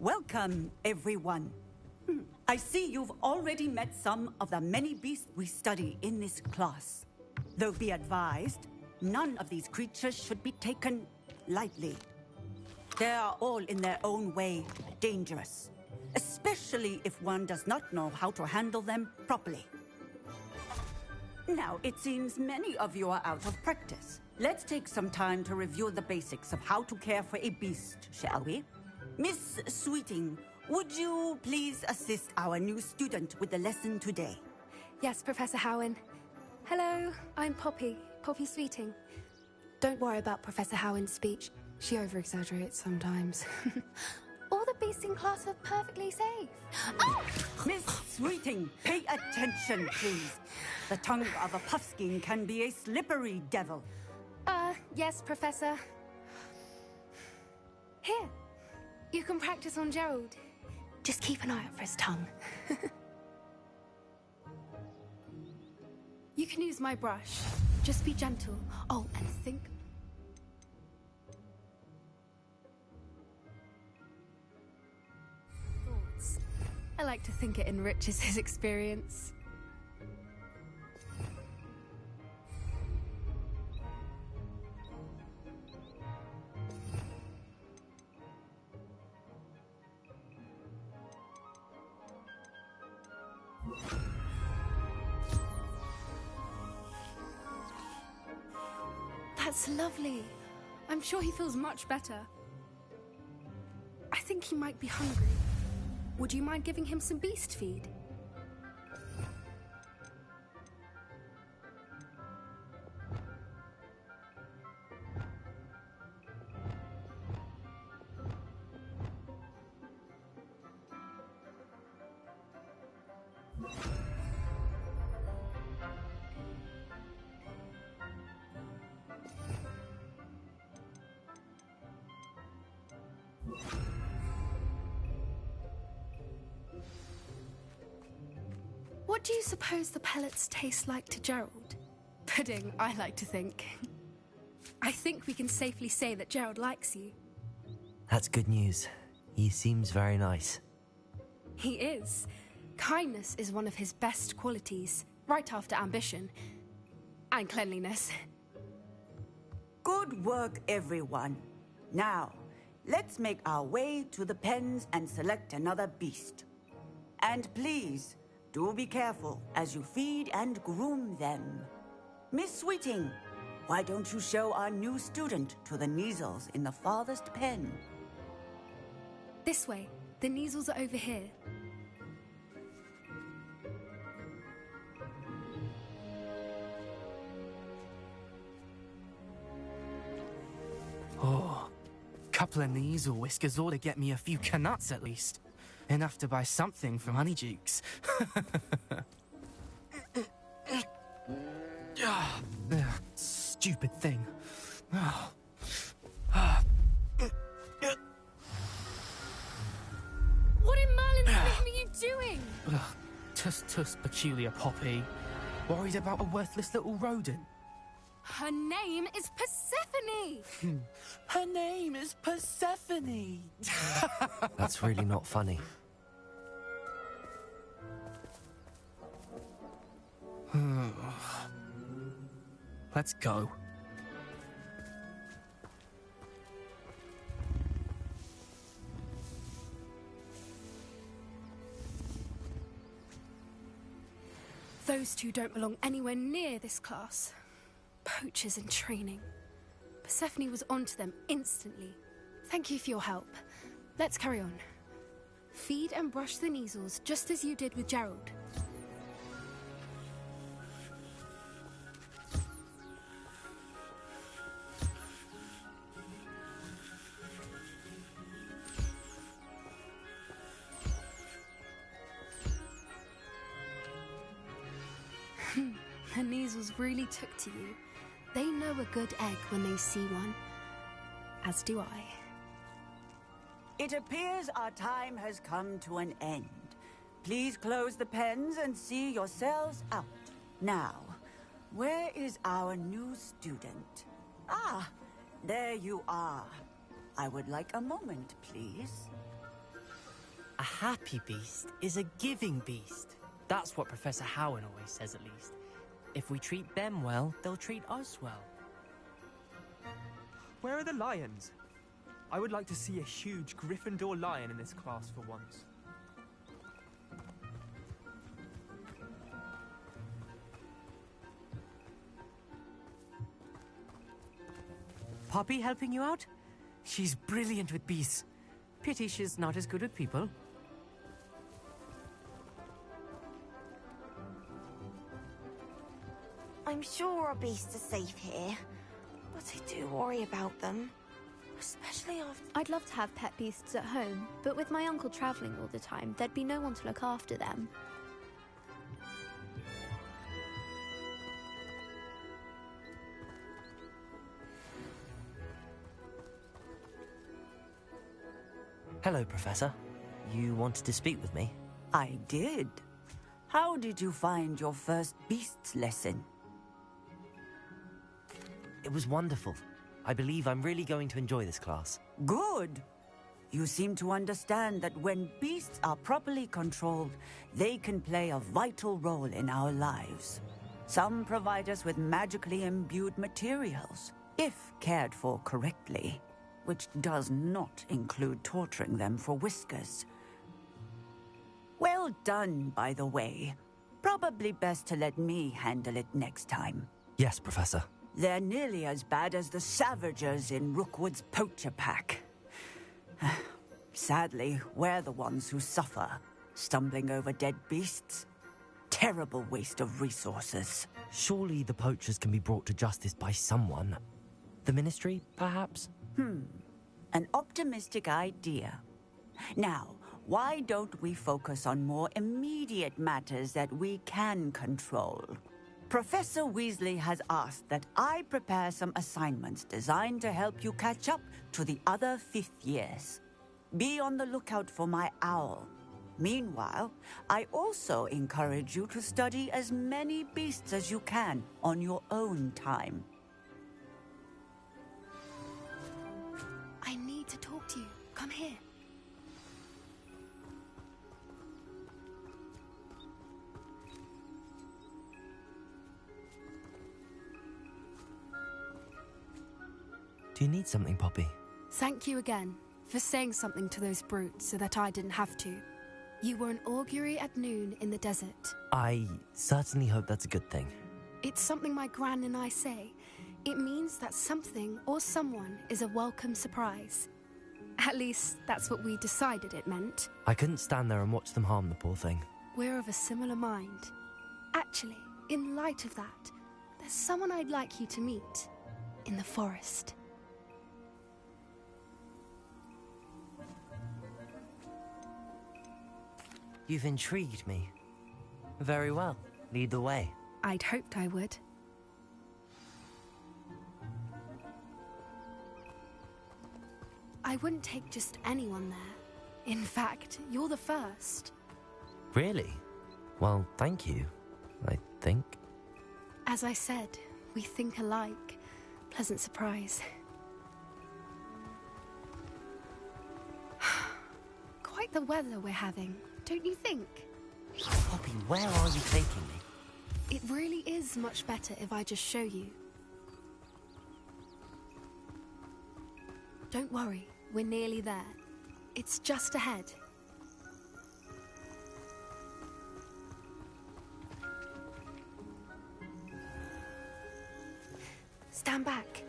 Welcome, everyone. I see you've already met some of the many beasts we study in this class. Though be advised, none of these creatures should be taken lightly. They are all in their own way dangerous, especially if one does not know how to handle them properly. Now, it seems many of you are out of practice. Let's take some time to review the basics of how to care for a beast, shall we? Miss Sweeting, would you please assist our new student with the lesson today? Yes, Professor Howen. Hello, I'm Poppy Sweeting. Don't worry about Professor Howen's speech. She over-exaggerates sometimes. All the beasts in class are perfectly safe. Oh! Miss Sweeting, pay attention, please. The tongue of a puffskein can be a slippery devil. Yes, Professor. Here, you can practice on Gerald. Just keep an eye out for his tongue. You can use my brush. Just be gentle. Oh, and think. Thoughts. I like to think it enriches his experience. That's lovely. I'm sure he feels much better. I think he might be hungry. Would you mind giving him some beast feed? What do you suppose the pellets taste like to Gerald? Pudding, I like to think. I think we can safely say that Gerald likes you. That's good news. He seems very nice. He is. Kindness is one of his best qualities, right after ambition. And cleanliness. Good work, everyone. Now, let's make our way to the pens and select another beast. And please, do be careful as you feed and groom them. Miss Sweeting, why don't you show our new student to the Neasels in the farthest pen? This way. The Neasels are over here. Oh, couple of Neasel whiskers ought to get me a few canuts at least. Enough to buy something from Honeydukes. Stupid thing. What in Merlin's name are you doing? Tuss, peculiar Poppy. Worried about a worthless little rodent? Her name is Persephone! Her name is Persephone! That's really not funny. Let's go. Those two don't belong anywhere near this class. Poachers in training. Persephone was onto them instantly. Thank you for your help. Let's carry on. Feed and brush the Neasels just as you did with Gerald. The Neasels really took to you. They know a good egg when they see one. As do I. It appears our time has come to an end. Please close the pens and see yourselves out. Now, where is our new student? Ah, there you are. I would like a moment, please. A happy beast is a giving beast. That's what Professor Howard always says, at least. If we treat them well, they'll treat us well. Where are the lions? I would like to see a huge Gryffindor lion in this class for once. Poppy helping you out? She's brilliant with beasts. Pity she's not as good with people. I'm sure our beasts are safe here, but I do worry about them. Especially after... I'd love to have pet beasts at home, but with my uncle travelling all the time, there'd be no one to look after them. Hello, Professor. You wanted to speak with me? I did. How did you find your first beasts lesson? It was wonderful. I believe I'm really going to enjoy this class. Good. You seem to understand that when beasts are properly controlled, they can play a vital role in our lives. Some provide us with magically imbued materials, if cared for correctly, which does not include torturing them for whiskers. Well done, by the way. Probably best to let me handle it next time. Yes, Professor. They're nearly as bad as the Savagers in Rookwood's poacher pack. Sadly, we're the ones who suffer, stumbling over dead beasts. Terrible waste of resources. Surely the poachers can be brought to justice by someone. The Ministry, perhaps? An optimistic idea. Now, why don't we focus on more immediate matters that we can control? Professor Weasley has asked that I prepare some assignments designed to help you catch up to the other fifth years. Be on the lookout for my owl. Meanwhile, I also encourage you to study as many beasts as you can on your own time. I need to talk to you. Come here. Do you need something, Poppy? Thank you again for saying something to those brutes so that I didn't have to. You were an augury at noon in the desert. I certainly hope that's a good thing. It's something my gran and I say. It means that something or someone is a welcome surprise. At least, that's what we decided it meant. I couldn't stand there and watch them harm the poor thing. We're of a similar mind. Actually, in light of that, there's someone I'd like you to meet. In the forest. You've intrigued me. Very well. Lead the way. I'd hoped I would. I wouldn't take just anyone there. In fact, you're the first. Really? Well, thank you, I think. As I said, we think alike. Pleasant surprise. Quite the weather we're having, don't you think? Poppy, where are you taking me? It really is much better if I just show you. Don't worry, we're nearly there. It's just ahead. Stand back.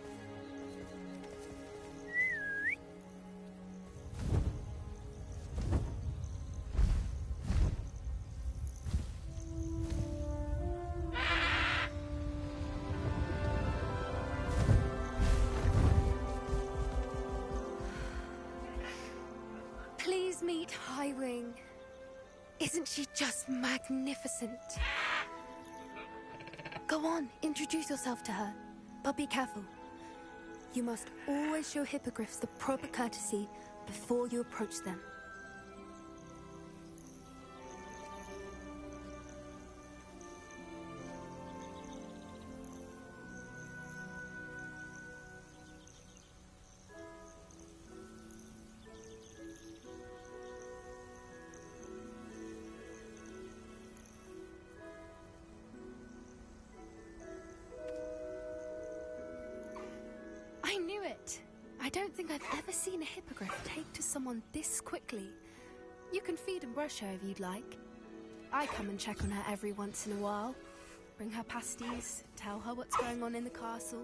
Please meet Highwing. Isn't she just magnificent? Go on, introduce yourself to her. But be careful. You must always show hippogriffs the proper courtesy before you approach them. I don't think I've ever seen a hippogriff take to someone this quickly. You can feed and brush her if you'd like. I come and check on her every once in a while. Bring her pasties, tell her what's going on in the castle.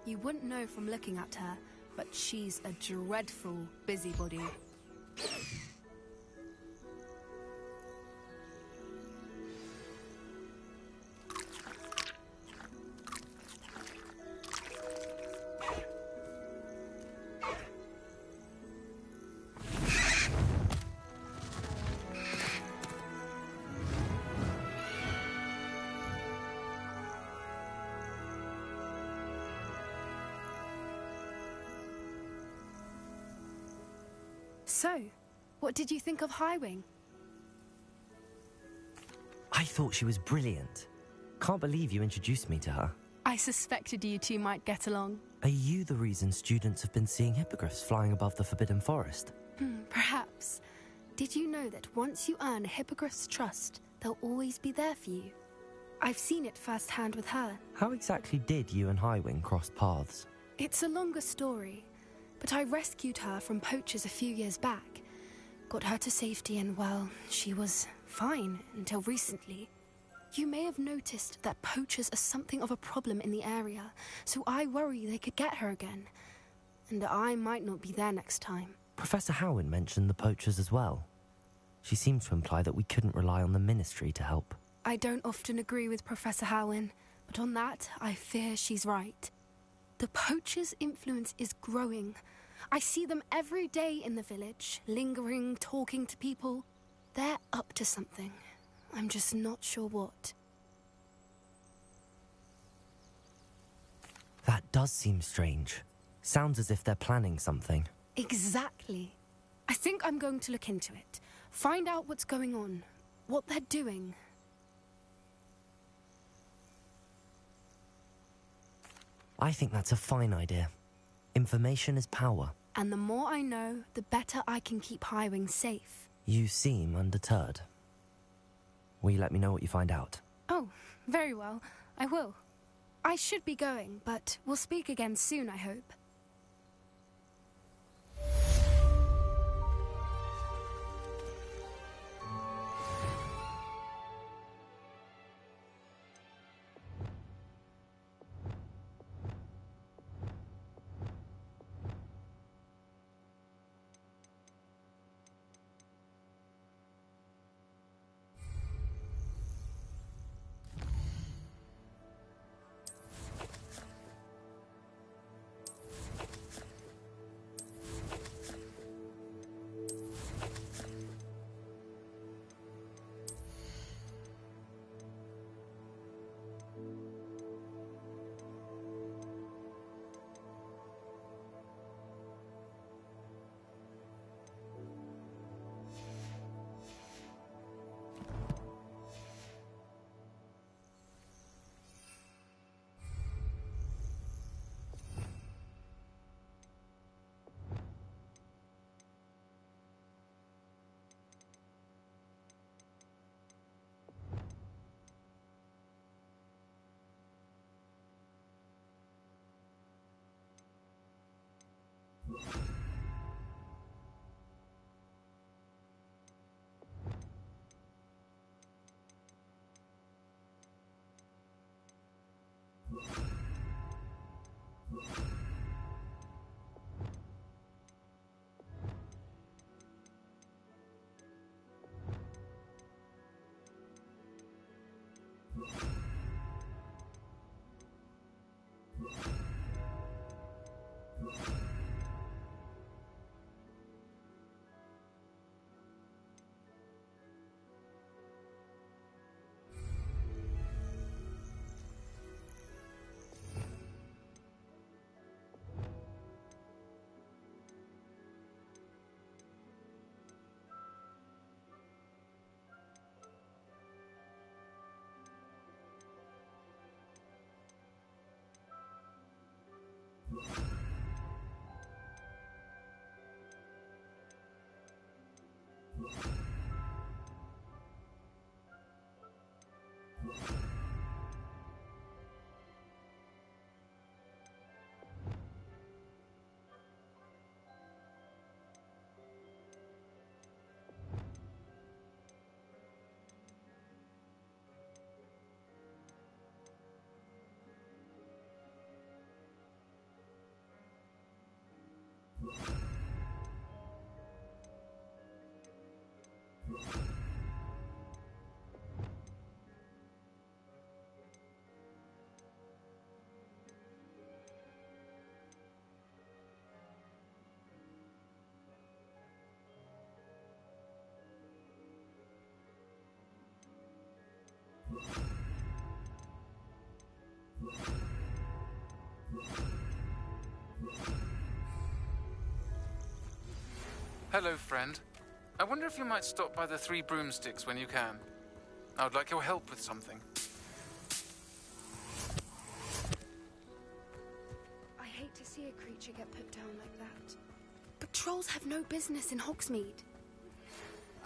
You wouldn't know from looking at her, but she's a dreadful busybody. So, what did you think of Highwing? I thought she was brilliant. Can't believe you introduced me to her. I suspected you two might get along. Are you the reason students have been seeing hippogriffs flying above the Forbidden Forest? Perhaps. Did you know that once you earn a hippogriff's trust, they'll always be there for you? I've seen it firsthand with her. How exactly did you and Highwing cross paths? It's a longer story, but I rescued her from poachers a few years back. Got her to safety and, well, she was fine until recently. You may have noticed that poachers are something of a problem in the area, so I worry they could get her again. And I might not be there next time. Professor Howin mentioned the poachers as well. She seemed to imply that we couldn't rely on the Ministry to help. I don't often agree with Professor Howin, but on that, I fear she's right. The poachers' influence is growing. I see them every day in the village, lingering, talking to people. They're up to something. I'm just not sure what. That does seem strange. Sounds as if they're planning something. Exactly. I think I'm going to look into it. Find out what's going on, what they're doing. I think that's a fine idea. Information is power. And the more I know, the better I can keep Highwing safe. You seem undeterred. Will you let me know what you find out? Oh, very well. I will. I should be going, but we'll speak again soon, I hope. Hello, friend. I wonder if you might stop by the Three Broomsticks when you can. I would like your help with something. I hate to see a creature get put down like that. But trolls have no business in Hogsmeade.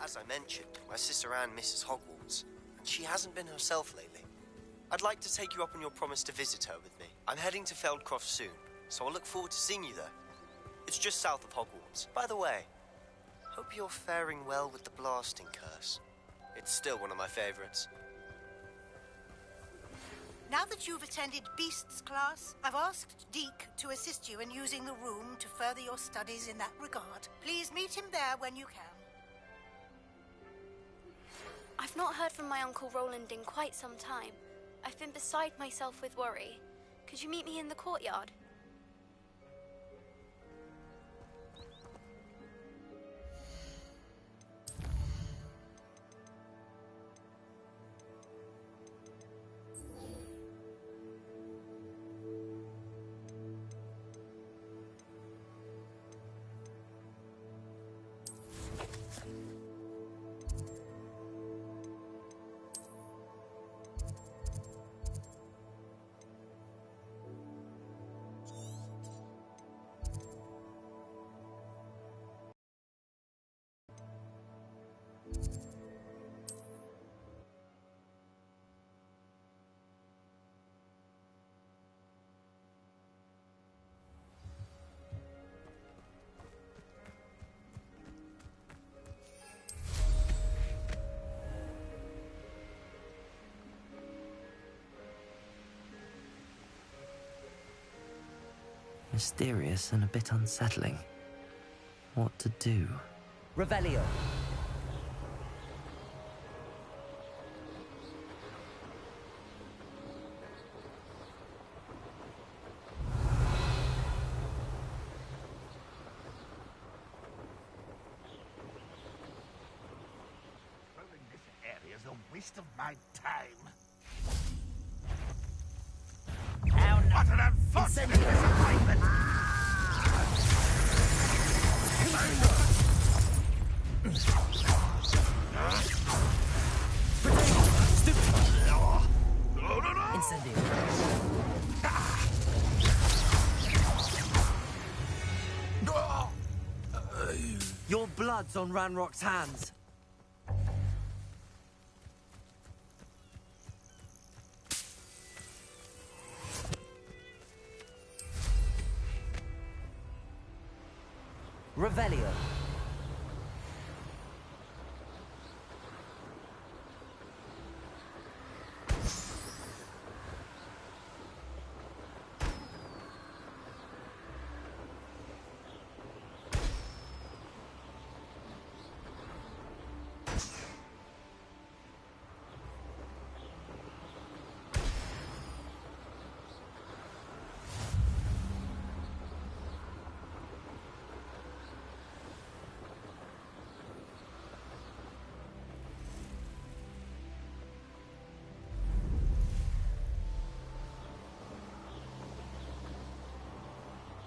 As I mentioned, my sister Anne misses Hogwarts, and she hasn't been herself lately. I'd like to take you up on your promise to visit her with me. I'm heading to Feldcroft soon, so I'll look forward to seeing you there. It's just south of Hogwarts. By the way, hope you're faring well with the blasting curse. It's still one of my favorites. Now that you've attended Beasts class, I've asked Deke to assist you in using the room to further your studies in that regard. Please meet him there when you can. I've not heard from my Uncle Roland in quite some time. I've been beside myself with worry. Could you meet me in the courtyard? Mysterious and a bit unsettling. What to do? Revelio. Roaming this area is a waste of my time. What an unfortunate disappointment! Incendio. Your blood's on Ranrock's hands. Revelio.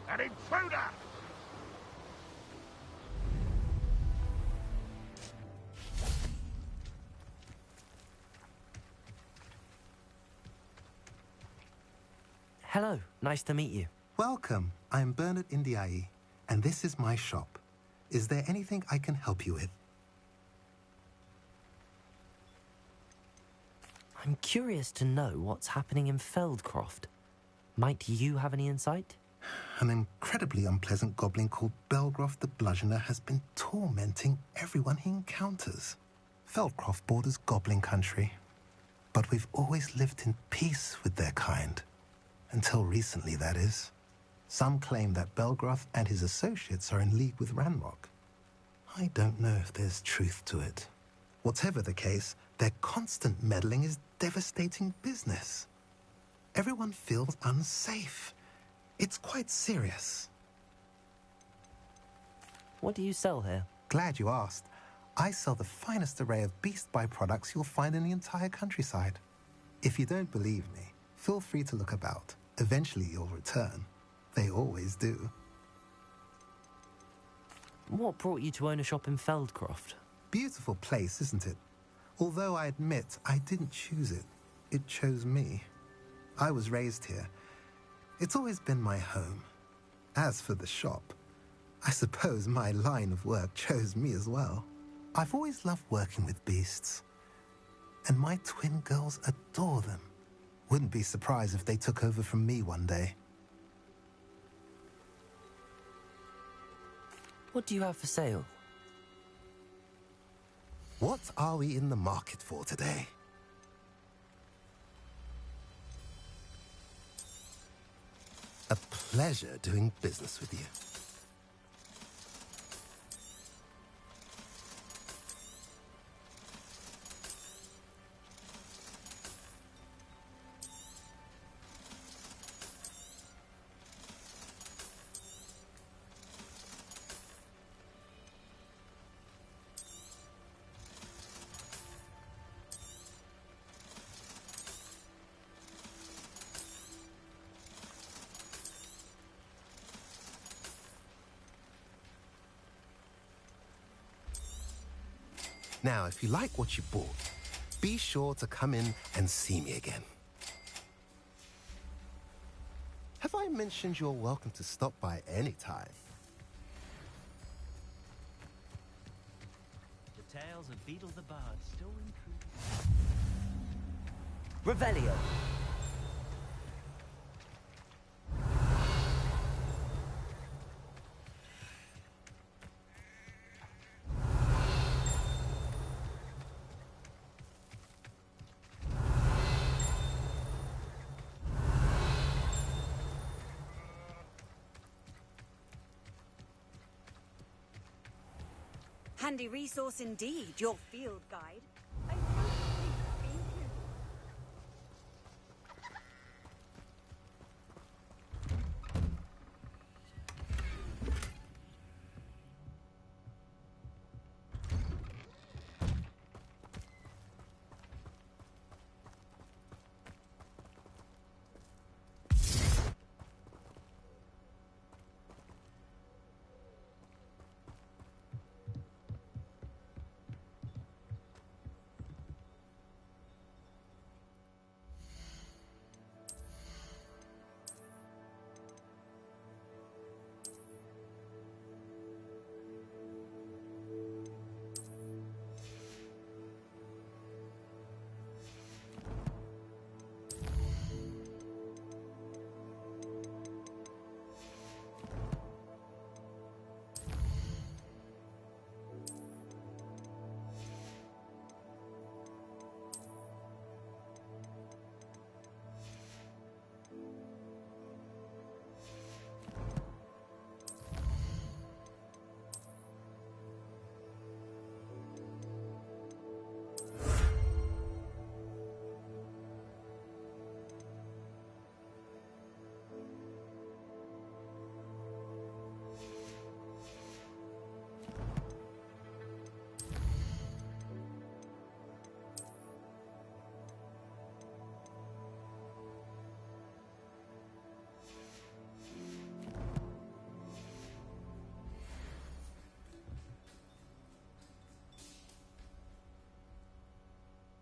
An intruder! Hello, nice to meet you. Welcome. I'm Bernard Indiai, and this is my shop. Is there anything I can help you with? I'm curious to know what's happening in Feldcroft. Might you have any insight? An incredibly unpleasant goblin called Belgroth the Bludgeoner has been tormenting everyone he encounters. Felcroft borders goblin country, but we've always lived in peace with their kind. Until recently, that is. Some claim that Belgroth and his associates are in league with Ranrok. I don't know if there's truth to it. Whatever the case, their constant meddling is devastating business. Everyone feels unsafe. It's quite serious. What do you sell here? Glad you asked. I sell the finest array of beast byproducts you'll find in the entire countryside. If you don't believe me, feel free to look about. Eventually you'll return. They always do. What brought you to own a shop in Feldcroft? Beautiful place, isn't it? Although I admit I didn't choose it. It chose me. I was raised here. It's always been my home. As for the shop, I suppose my line of work chose me as well. I've always loved working with beasts. And my twin girls adore them. Wouldn't be surprised if they took over from me one day. What do you have for sale? What are we in the market for today? A pleasure doing business with you. Now, if you like what you bought, be sure to come in and see me again. Have I mentioned you're welcome to stop by any time? The tales of Beetle the Bard still ring true. Revelio. Handy resource indeed, your field guide.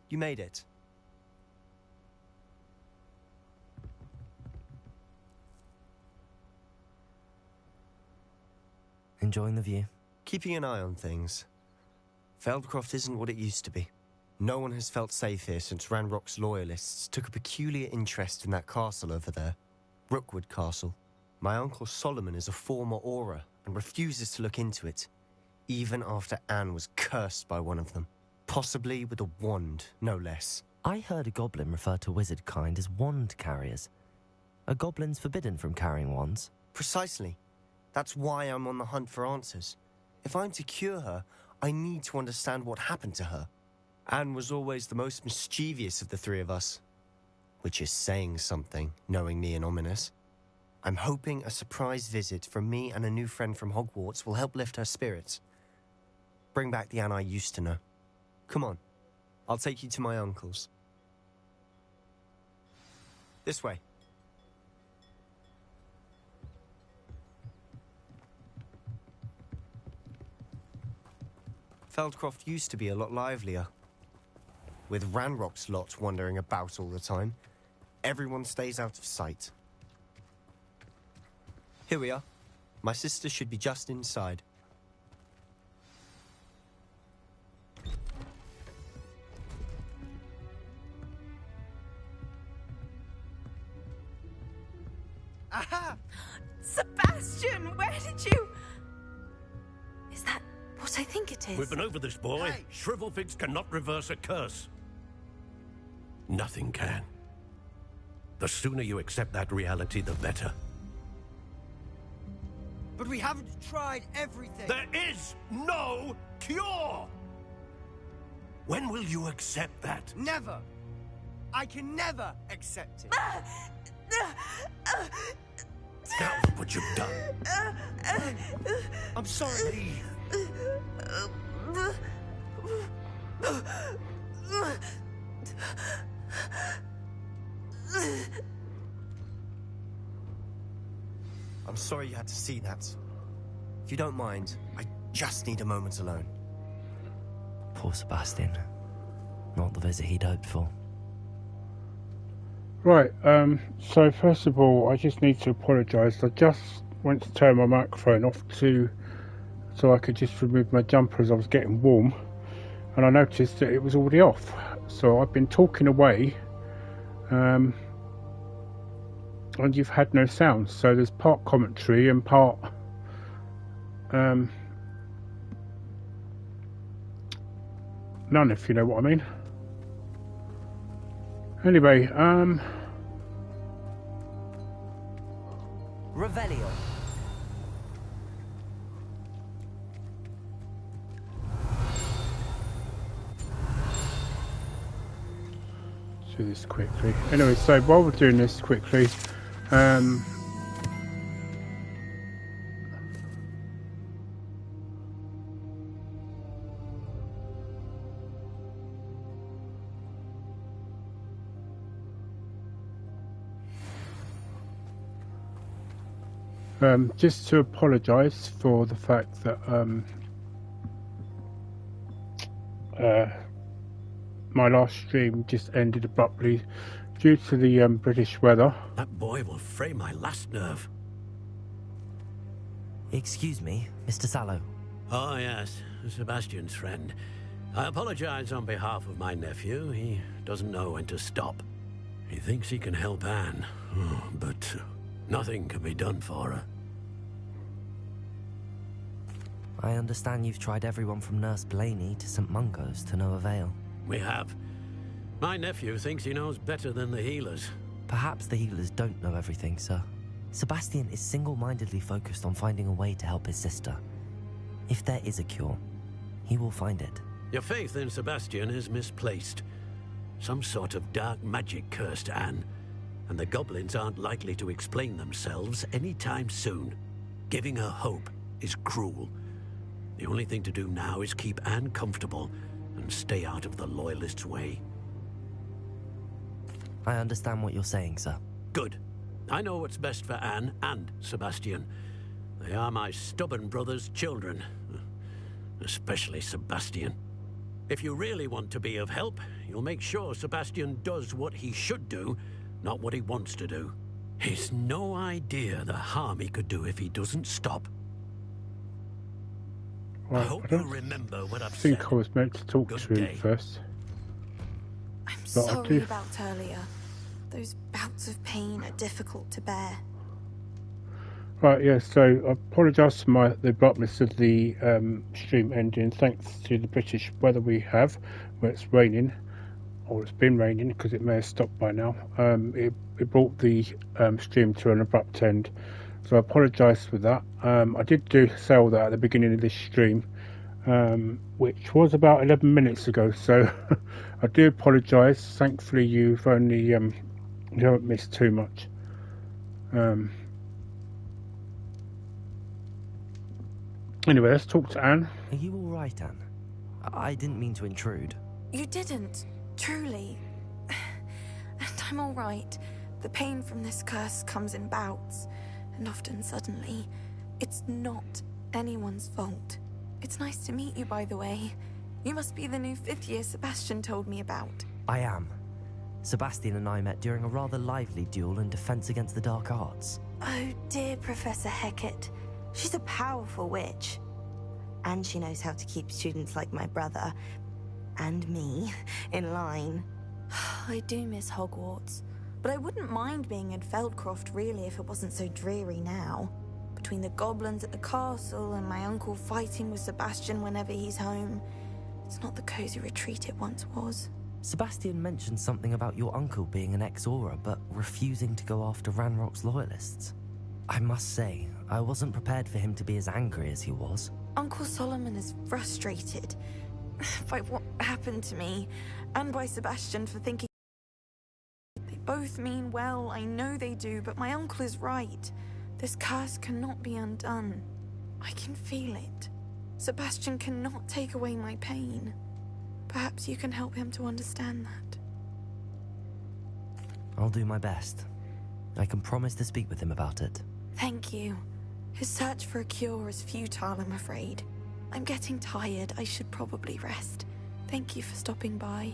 You made it. Enjoying the view? Keeping an eye on things. Feldcroft isn't what it used to be. No one has felt safe here since Ranrok's loyalists took a peculiar interest in that castle over there. Rookwood Castle. My uncle Solomon is a former Auror and refuses to look into it, even after Anne was cursed by one of them. Possibly with a wand, no less. I heard a goblin refer to wizard kind as wand carriers. Are goblins forbidden from carrying wands? Precisely. That's why I'm on the hunt for answers. If I'm to cure her, I need to understand what happened to her. Anne was always the most mischievous of the three of us. Which is saying something, knowing me and ominous. I'm hoping a surprise visit from me and a new friend from Hogwarts will help lift her spirits. Bring back the Anne I used to know. Come on, I'll take you to my uncle's. This way. Feldcroft used to be a lot livelier. With Ranrok's lot wandering about all the time, everyone stays out of sight. Here we are. My sister should be just inside. Aha! Sebastion, where did you... Is that what I think it is? We've been over this, boy. Hey. Shrivelfigs cannot reverse a curse. Nothing can. The sooner you accept that reality, the better. But we haven't tried everything. There is no cure! When will you accept that? Never. I can never accept it. Now look what you've done. I'm sorry. I'm sorry you had to see that. If you don't mind, I just need a moment alone. Poor Sebastion. Not the visit he'd hoped for. Right, so first of all, I just need to apologise. I just went to turn my microphone off so I could just remove my jumper as I was getting warm, and I noticed that it was already off. So I've been talking away, and you've had no sound. So there's part commentary and part none, if you know what I mean. Anyway, Revelio. Do this quickly. Anyway, so while we're doing this quickly, just to apologise for the fact that my last stream just ended abruptly due to the British weather. That boy will fray my last nerve. Excuse me, Mr. Sallow. Oh, yes, Sebastian's friend. I apologize on behalf of my nephew. He doesn't know when to stop. He thinks he can help Anne, but nothing can be done for her. I understand you've tried everyone from Nurse Blaney to St. Mungo's to no avail. We have. My nephew thinks he knows better than the healers. Perhaps the healers don't know everything, sir. Sebastion is single-mindedly focused on finding a way to help his sister. If there is a cure, he will find it. Your faith in Sebastion is misplaced. Some sort of dark magic cursed Anne, and the goblins aren't likely to explain themselves anytime soon. Giving her hope is cruel. The only thing to do now is keep Anne comfortable and stay out of the loyalists' way. I understand what you're saying, sir. Good. I know what's best for Anne and Sebastion. They are my stubborn brother's children. Especially Sebastion. If you really want to be of help, you'll make sure Sebastion does what he should do, not what he wants to do. He's no idea the harm he could do if he doesn't stop. Well, I hope you'll remember what I've said. I was meant to talk to him first. I'm sorry about earlier. Those bouts of pain are difficult to bear. Right, yeah, so I apologise for the abruptness of the stream ending, thanks to the British weather we have, where it's raining, or it's been raining, because it may have stopped by now. It brought the stream to an abrupt end So I apologise for that. I did say all that at the beginning of this stream, which was about 11 minutes ago, so I do apologise. Thankfully you've only you haven't missed too much. Anyway, let's talk to Anne. Are you alright, Anne? I didn't mean to intrude. You didn't, truly. And I'm alright. The pain from this curse comes in bouts, and often suddenly. It's not anyone's fault. It's nice to meet you, by the way. You must be the new 5th year Sebastion told me about. I am. Sebastion and I met during a rather lively duel in defense against the dark arts. Oh dear, Professor Hecat. She's a powerful witch. And she knows how to keep students like my brother, and me, in line. I do miss Hogwarts, but I wouldn't mind being in Feldcroft really if it wasn't so dreary now. Between the goblins at the castle and my uncle fighting with Sebastion whenever he's home, it's not the cozy retreat it once was. Sebastion mentioned something about your uncle being an ex-Auror, but refusing to go after Ranrok's loyalists. I must say, I wasn't prepared for him to be as angry as he was. Uncle Solomon is frustrated by what happened to me, and by Sebastion for thinking they both mean well. I know they do, but my uncle is right. This curse cannot be undone. I can feel it. Sebastion cannot take away my pain. Perhaps you can help him to understand that. I'll do my best. I can promise to speak with him about it. Thank you. His search for a cure is futile, I'm afraid. I'm getting tired. I should probably rest. Thank you for stopping by.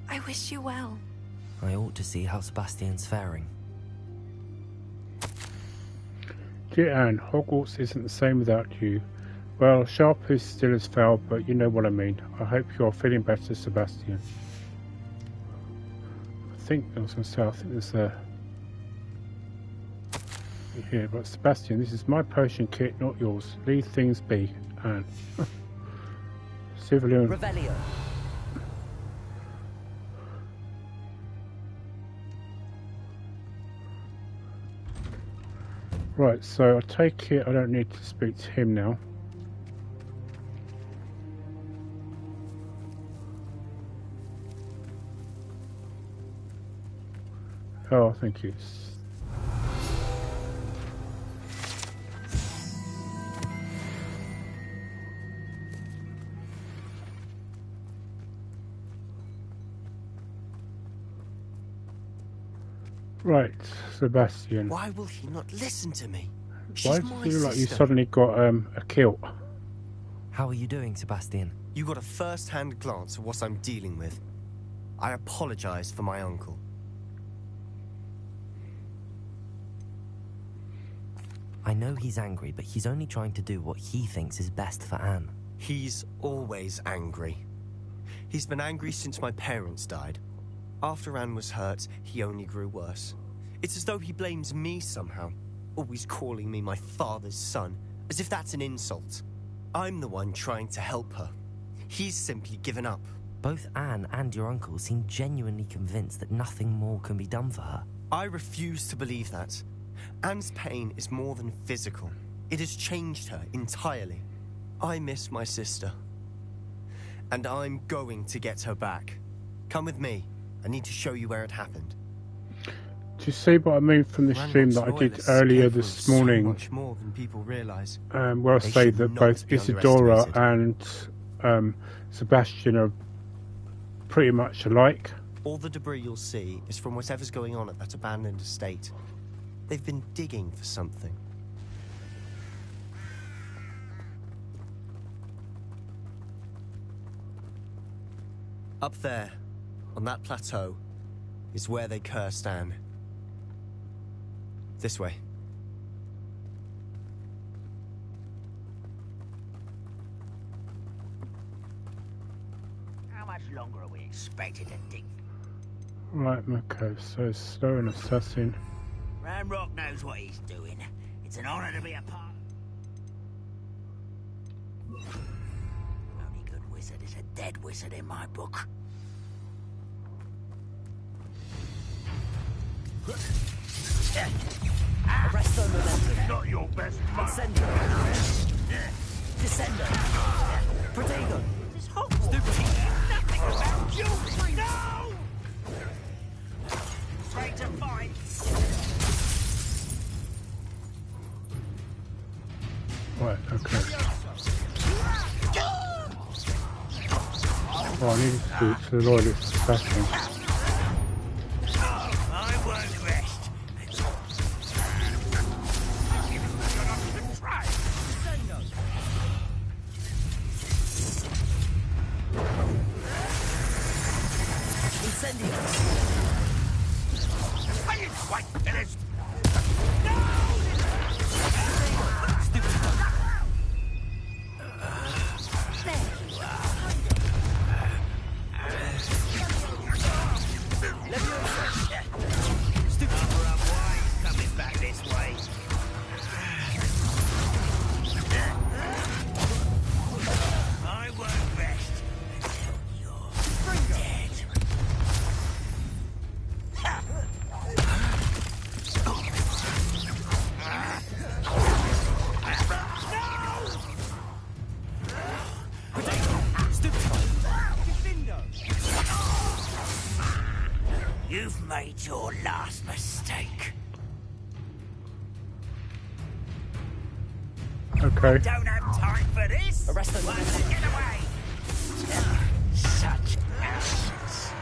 I wish you well. I ought to see how Sebastion's faring. Dear Anne, Hogwarts isn't the same without you. Well, Sharp is still as foul, but you know what I mean. I hope you're feeling better, Sebastion. I think there's a... Here, but Sebastion, this is my potion kit, not yours. Leave things be, Anne. Civilian. Revelio. Right, so I take it I don't need to speak to him now. Oh, thank you. Right, Sebastion. Why will he not listen to me? Why do you feel like you suddenly got a kilt? How are you doing, Sebastion? You got a first-hand glance at what I'm dealing with. I apologize for my uncle. I know he's angry, but he's only trying to do what he thinks is best for Anne. He's always angry. He's been angry since my parents died. After Anne was hurt, he only grew worse. It's as though he blames me somehow, always calling me my father's son, as if that's an insult. I'm the one trying to help her. He's simply given up. Both Anne and your uncle seem genuinely convinced that nothing more can be done for her. I refuse to believe that. Anne's pain is more than physical. It has changed her entirely. I miss my sister. And I'm going to get her back. Come with me. I need to show you where it happened. Do you see what I mean from the stream that I did earlier this morning? So much more than people realize. Where I say that both Isadora and Sebastion are pretty much alike. All the debris you'll see is from whatever's going on at that abandoned estate. They've been digging for something. Up there, on that plateau, is where they cursed Anne. This way. How much longer are we expected to dig? Right, okay, so slow and assassin. Ranrok knows what he's doing. It's an honor to be a part. Only good wizard is a dead wizard in my book. best Incendio. Descendo. Protego. This Hogwarts. Nothing about jewelry. No! Straight to fight. Right, okay. Oh, I need to do it to the loyalist Sebastion. I won't rest. Try. Incendio. Are you quite finished? You've made your last mistake. Okay. Don't have time for this. Arrest them. Get away. Such arrogance.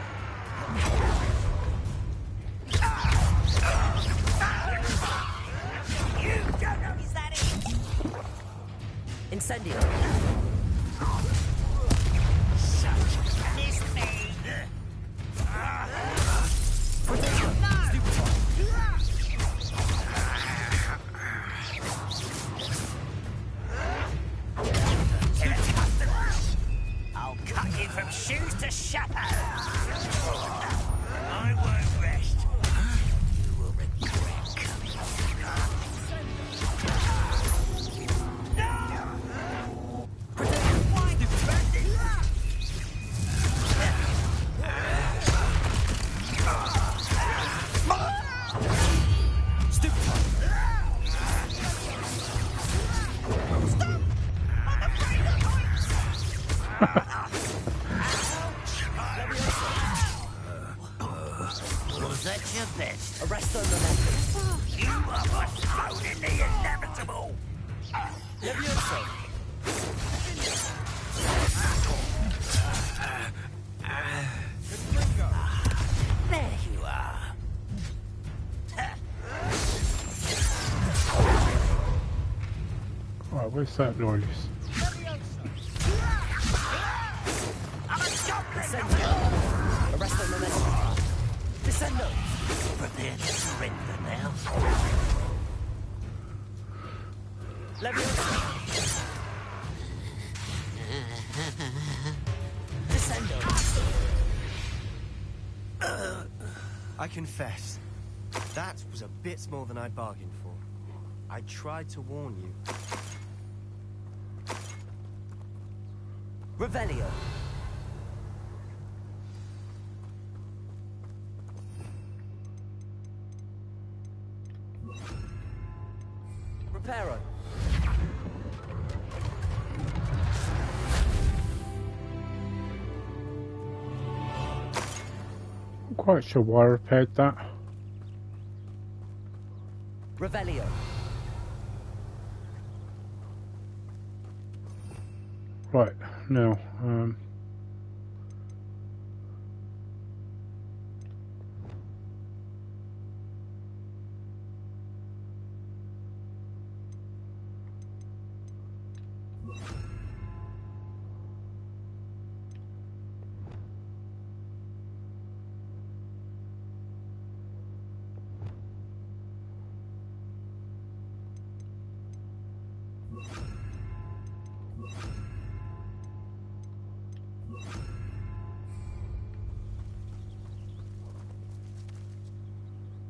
You don't know, is that it? Incendio. Miss me. I'll cut you from shoes to chapeau. I won't rest. You will regret coming. Was that your best? Arrest them, Levante. You are postponing the inevitable. Levioso. There you are. Right, where's that loyalist? I'm a goblin. Arrest them, Levante. Descendo. Prepare to surrender now. Levioso. Descendo. I confess, that was a bit more than I'd bargained for. I tried to warn you. Revelio. Reparo. I'm quite sure why I repaired that. Revelio. Right, now,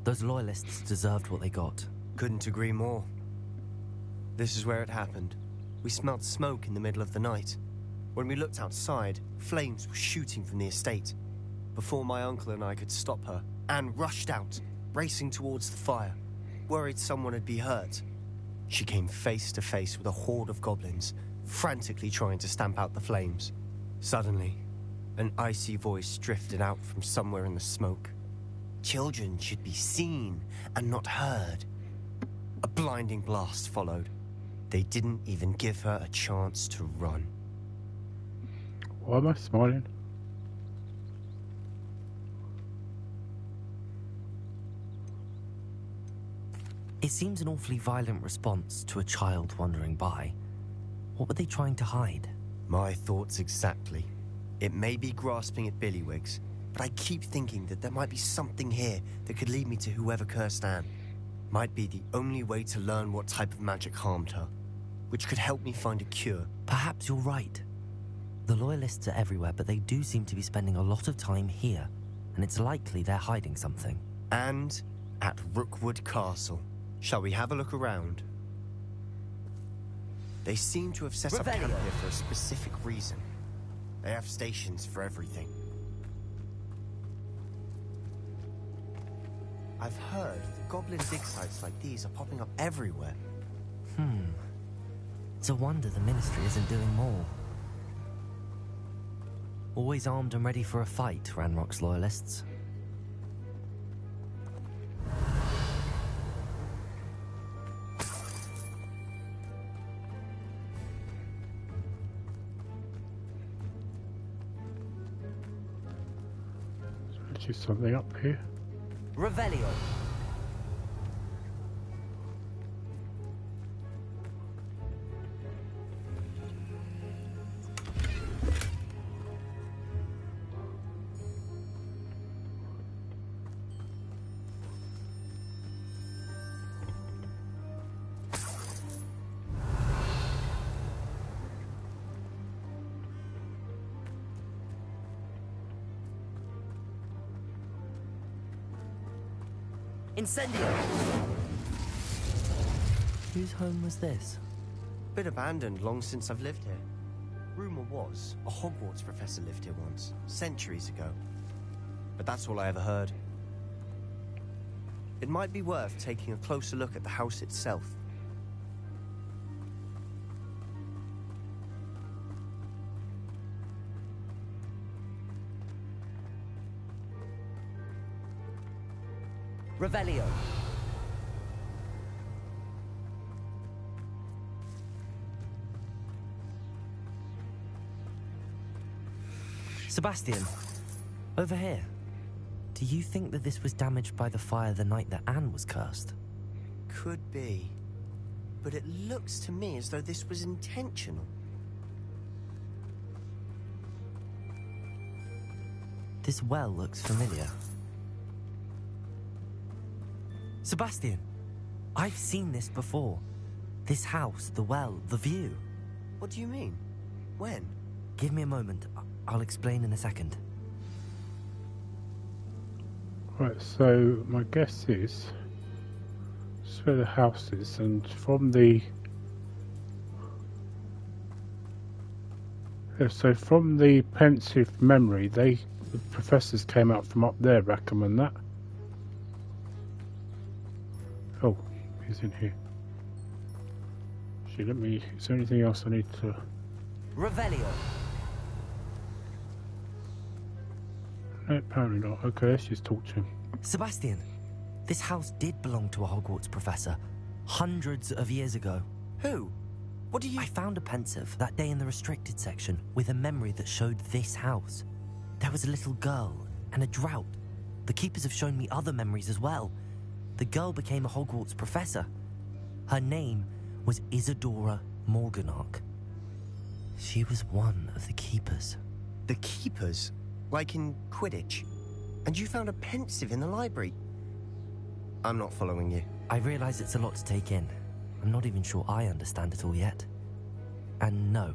Those loyalists deserved what they got. Couldn't agree more. This is where it happened. We smelled smoke in the middle of the night. When we looked outside, flames were shooting from the estate. Before my uncle and I could stop her, Anne rushed out, racing towards the fire, worried someone had been hurt. she came face to face with a horde of goblins, frantically trying to stamp out the flames. Suddenly, an icy voice drifted out from somewhere in the smoke. Children should be seen and not heard. A blinding blast followed. They didn't even give her a chance to run. Why am I smiling? It seems an awfully violent response to a child wandering by. What were they trying to hide? My thoughts exactly. It may be grasping at Billywigs, but I keep thinking that there might be something here that could lead me to whoever cursed Anne. Might be the only way to learn what type of magic harmed her, which could help me find a cure. Perhaps you're right. The loyalists are everywhere, but they do seem to be spending a lot of time here, and it's likely they're hiding something. And at Rookwood Castle. Shall we have a look around? They seem to have set up camp here for a specific reason. They have stations for everything. I've heard that goblin dig sites like these are popping up everywhere. It's a wonder the Ministry isn't doing more. Always armed and ready for a fight, Ranrok's loyalists. Just something up here. Revelio. Incendio! Whose home was this? Been abandoned long since I've lived here. Rumor was, a Hogwarts professor lived here once, centuries ago. But that's all I ever heard. It might be worth taking a closer look at the house itself. Revelio. Sebastion, over here. Do you think that this was damaged by the fire the night that Anne was cursed? Could be. But it looks to me as though this was intentional. This well looks familiar. Sebastion, I've seen this before. This house, the well, the view. What do you mean? When? Give me a moment. I'll explain in a second. Right, so my guess is this is where the house is, and from the from the pensive memory, the professors came out from up there, Rackham and that. Oh, he's in here. Actually, let me. Is there anything else I need to? Revelio. No, apparently not. Okay, let's just talk to him. Sebastion, this house did belong to a Hogwarts professor, hundreds of years ago. Who? What do you... I found a pensive that day in the restricted section with a memory that showed this house. There was a little girl and a drought. The keepers have shown me other memories as well. The girl became a Hogwarts professor. Her name was Isadora Morganach. She was one of the keepers. The keepers? Like in Quidditch? And you found a pensive in the library? I'm not following you. I realise it's a lot to take in. I'm not even sure I understand it all yet. And no,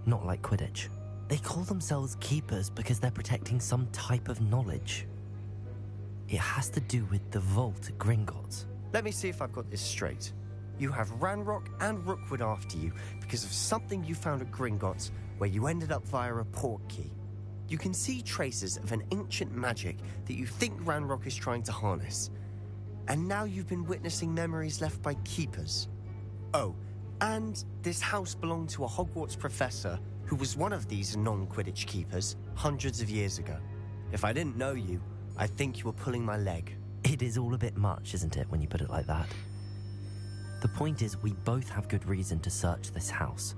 not like Quidditch. They call themselves keepers because they're protecting some type of knowledge. It has to do with the vault at Gringotts. Let me see if I've got this straight. You have Ranrok and Rookwood after you because of something you found at Gringotts where you ended up via a port key. You can see traces of an ancient magic that you think Ranrok is trying to harness. And now you've been witnessing memories left by keepers. Oh, and this house belonged to a Hogwarts professor who was one of these non-Quidditch keepers hundreds of years ago. If I didn't know you, I'd think you were pulling my leg. It is all a bit much, isn't it, when you put it like that? The point is, we both have good reason to search this house.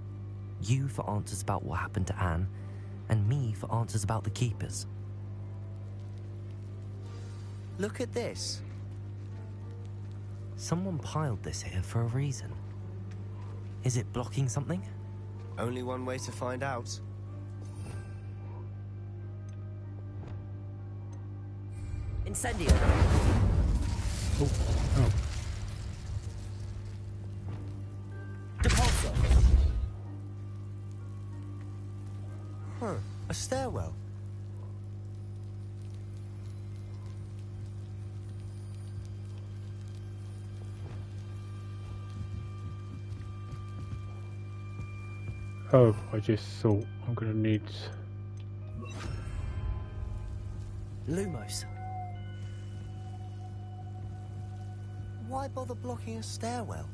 You for answers about what happened to Anne, and me for answers about the keepers. Look at this. Someone piled this here for a reason. Is it blocking something? Only one way to find out. Incendio! Oh, oh. Depulso! Huh, a stairwell. Oh, I just thought I'm gonna need... Lumos. Why bother blocking a stairwell?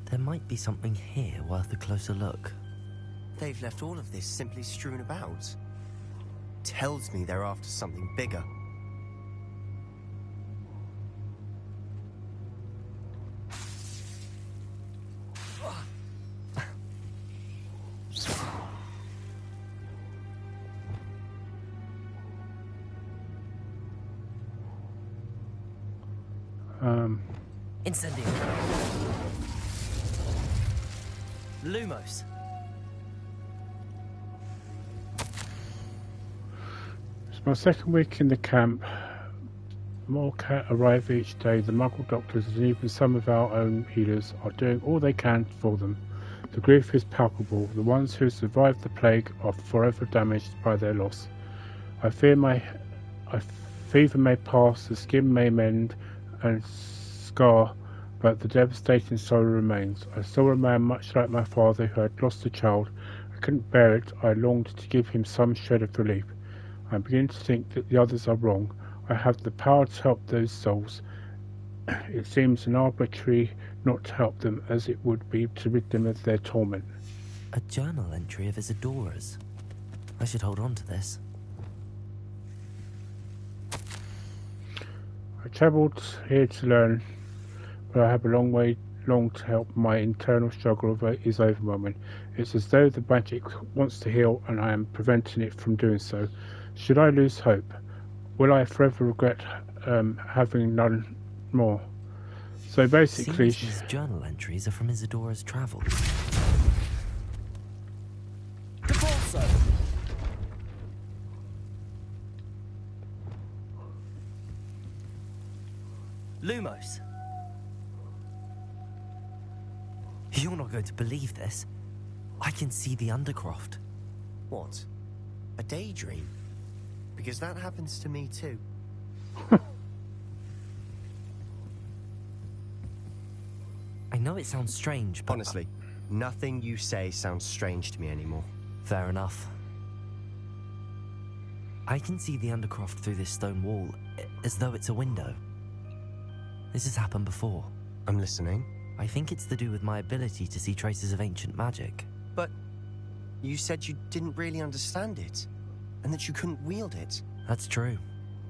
There might be something here worth a closer look. They've left all of this simply strewn about. Tells me they're after something bigger. Incendio. Lumos. It's my second week in the camp. More cat arrive each day. The Muggle doctors and even some of our own healers are doing all they can for them. The grief is palpable. The ones who survived the plague are forever damaged by their loss. I fear my fever may pass, the skin may mend and scar, but the devastating sorrow remains. I saw a man much like my father who had lost a child. I couldn't bear it. I longed to give him some shred of relief. I begin to think that the others are wrong. I have the power to help those souls. It seems an arbitrary not to help them as it would be to rid them of their torment. A journal entry of Isadora's. I should hold on to this. I travelled here to learn, but I have a long way to help. My internal struggle is overwhelming. It's as though the magic wants to heal and I am preventing it from doing so. Should I lose hope? Will I forever regret having none more? So basically... Seems these journal entries are from Isadora's travels. Depulso! Lumos. You're not going to believe this. I can see the Undercroft. What? A daydream? Because that happens to me too. I know it sounds strange, but... Honestly, nothing you say sounds strange to me anymore. Fair enough. I can see the Undercroft through this stone wall, as though it's a window. This has happened before. I'm listening. I think it's to do with my ability to see traces of ancient magic. But you said you didn't really understand it, and that you couldn't wield it. That's true,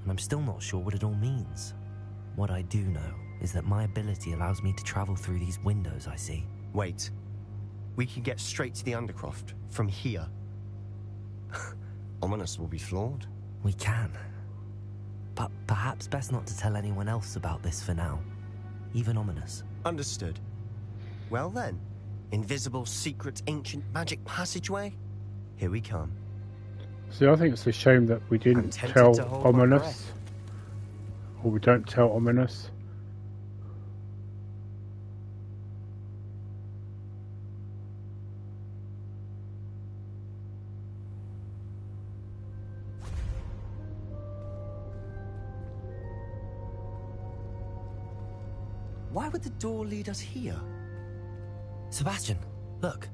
and I'm still not sure what it all means. What I do know is that my ability allows me to travel through these windows I see. Wait. We can get straight to the Undercroft from here. Ominous will be flawed. We can. But perhaps best not to tell anyone else about this for now. Even Ominous. Understood. Well then, invisible, secret, ancient magic passageway? Here we come. See, I think it's a shame that we didn't tell Ominous. Or we don't tell Ominous. Why would the door lead us here? Sebastion, look.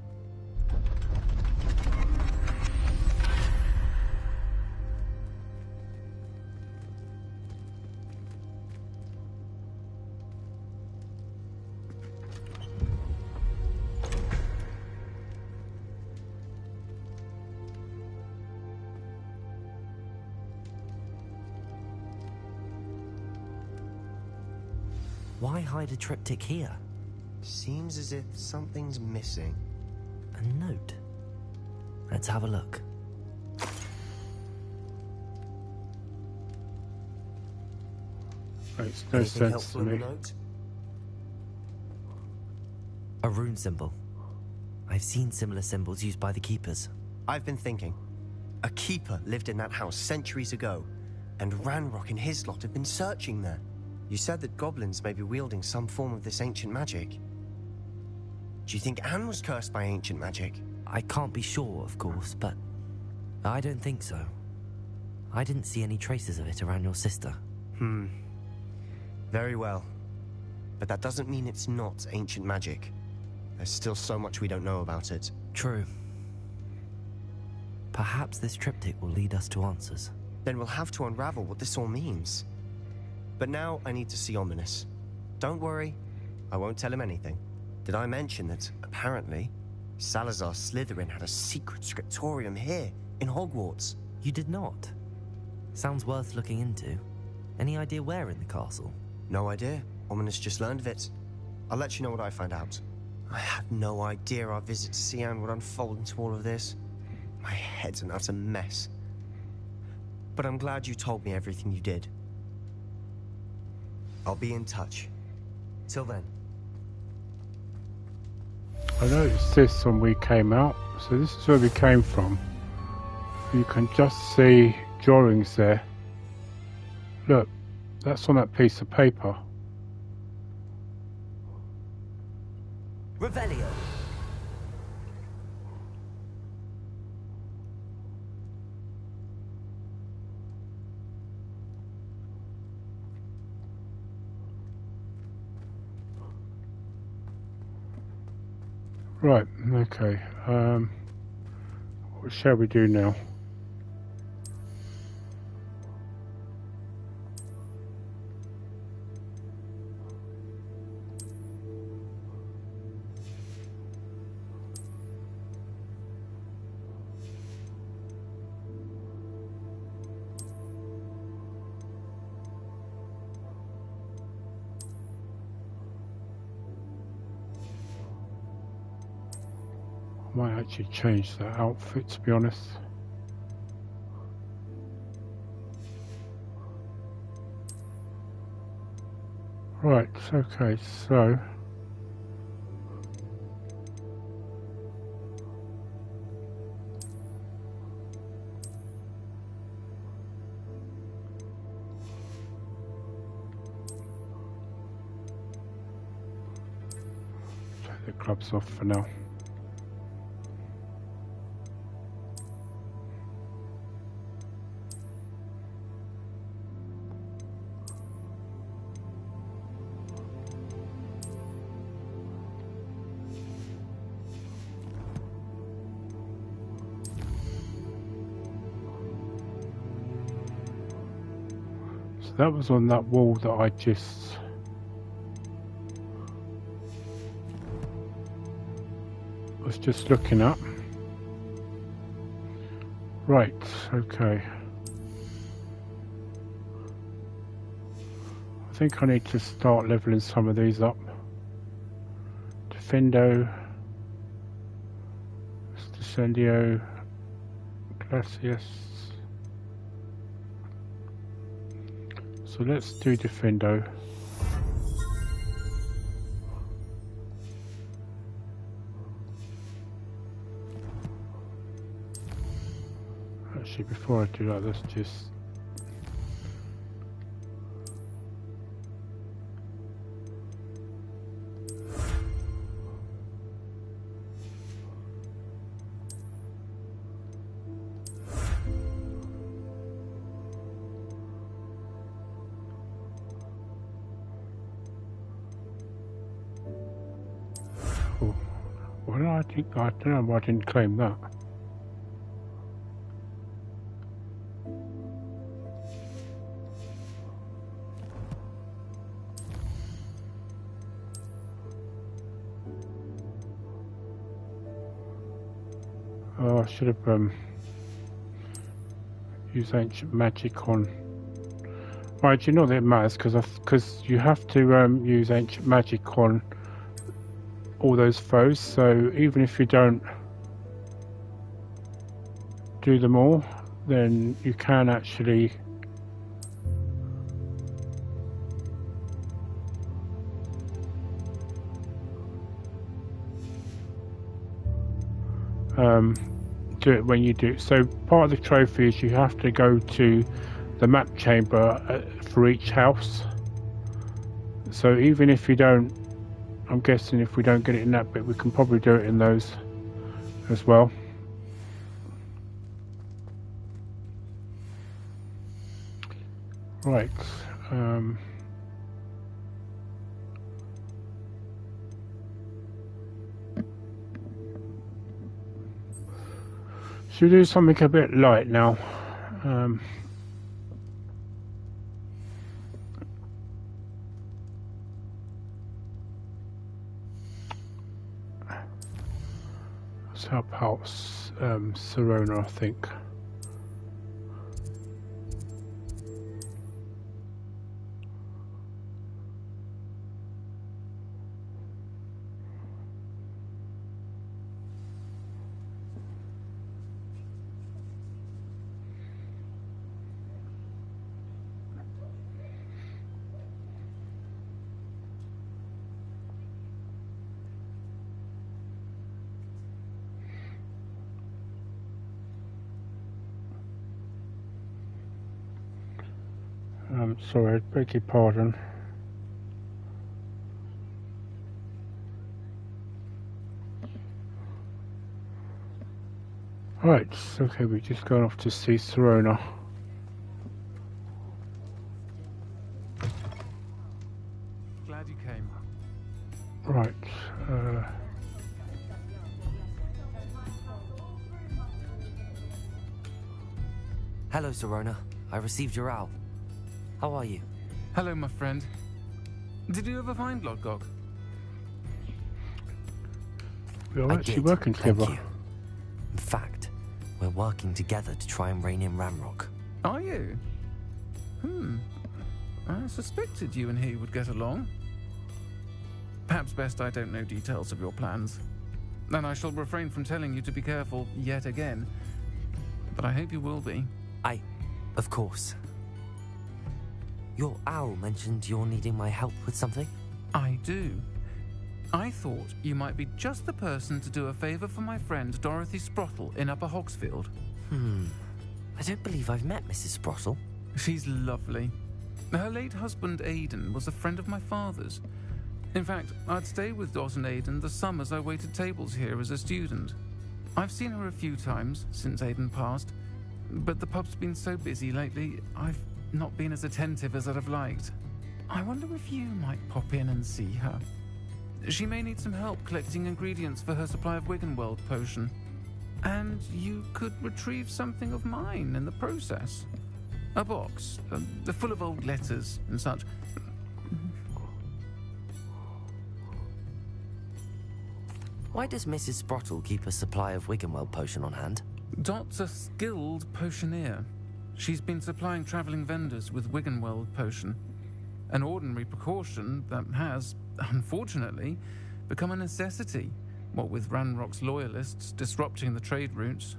Why hide a triptych here? Seems as if something's missing. A note. Let's have a look. Makes no sense to me. A rune symbol. I've seen similar symbols used by the keepers. I've been thinking. A keeper lived in that house centuries ago, and Ranrok and his lot have been searching there. You said that goblins may be wielding some form of this ancient magic. Do you think Anne was cursed by ancient magic? I can't be sure, of course, but I don't think so. I didn't see any traces of it around your sister. Very well. But that doesn't mean it's not ancient magic. There's still so much we don't know about it. True. Perhaps this triptych will lead us to answers. Then we'll have to unravel what this all means. But now I need to see Ominous. Don't worry, I won't tell him anything. Did I mention that, apparently, Salazar Slytherin had a secret scriptorium here, in Hogwarts? You did not? Sounds worth looking into. Any idea where in the castle? No idea. Ominous just learned of it. I'll let you know what I find out. I had no idea our visit to see Anne would unfold into all of this. My head's an utter mess. But I'm glad you told me everything you did. I'll be in touch. Till then. I noticed this when we came out, so this is where we came from. You can just see drawings there. Look, that's on that piece of paper. Revelio. Right, okay. What shall we do now? I might actually change that outfit, to be honest. Right, okay, so take the gloves off for now. That was on that wall that I just was just looking at. Right, okay. I think I need to start leveling some of these up. Defendo, Descendio, Glacius. So let's do Defendo. Actually, before I do that, let's just... I don't know why I didn't claim that. Oh, I should have used ancient magic on Right, do you know that it matters? Because you have to use ancient magic on all those foes, so even if you don't do them all, then you can actually do it when you do. So part of the trophy is you have to go to the map chamber for each house. So even if you don't, I'm guessing if we don't get it in that bit, we can probably do it in those as well. Right. Should we do something a bit light now? Let's help out Sirona, I think. Sorry, I beg your pardon. Right, okay, we're just going off to see Sirona. Glad you came. Right, Hello, Sirona. I received your owl. How are you? Hello, my friend. Did you ever find Lodgok? we're actually working together. Thank you. In fact, we're working together to try and rein in Ranrok. Are you? I suspected you and he would get along. Perhaps best I don't know details of your plans. And I shall refrain from telling you to be careful yet again. But I hope you will be. Of course. Your owl mentioned you're needing my help with something? I do. I thought you might be just the person to do a favour for my friend Dorothy Sprottle in Upper Hogsfield. I don't believe I've met Mrs. Sprottle. She's lovely. Her late husband Aidan was a friend of my father's. In fact, I'd stay with Dot and Aidan the summers I waited tables here as a student. I've seen her a few times since Aidan passed, but the pub's been so busy lately, I've not been as attentive as I'd have liked. I wonder if you might pop in and see her. She may need some help collecting ingredients for her supply of Wiggenweld potion. And you could retrieve something of mine in the process. A box, full of old letters and such. Why does Mrs. Sprottle keep a supply of Wiggenweld potion on hand? Dot's a skilled potioneer. She's been supplying travelling vendors with Wiggenweld potion. An ordinary precaution that has, unfortunately, become a necessity, what with Ranrok's loyalists disrupting the trade routes.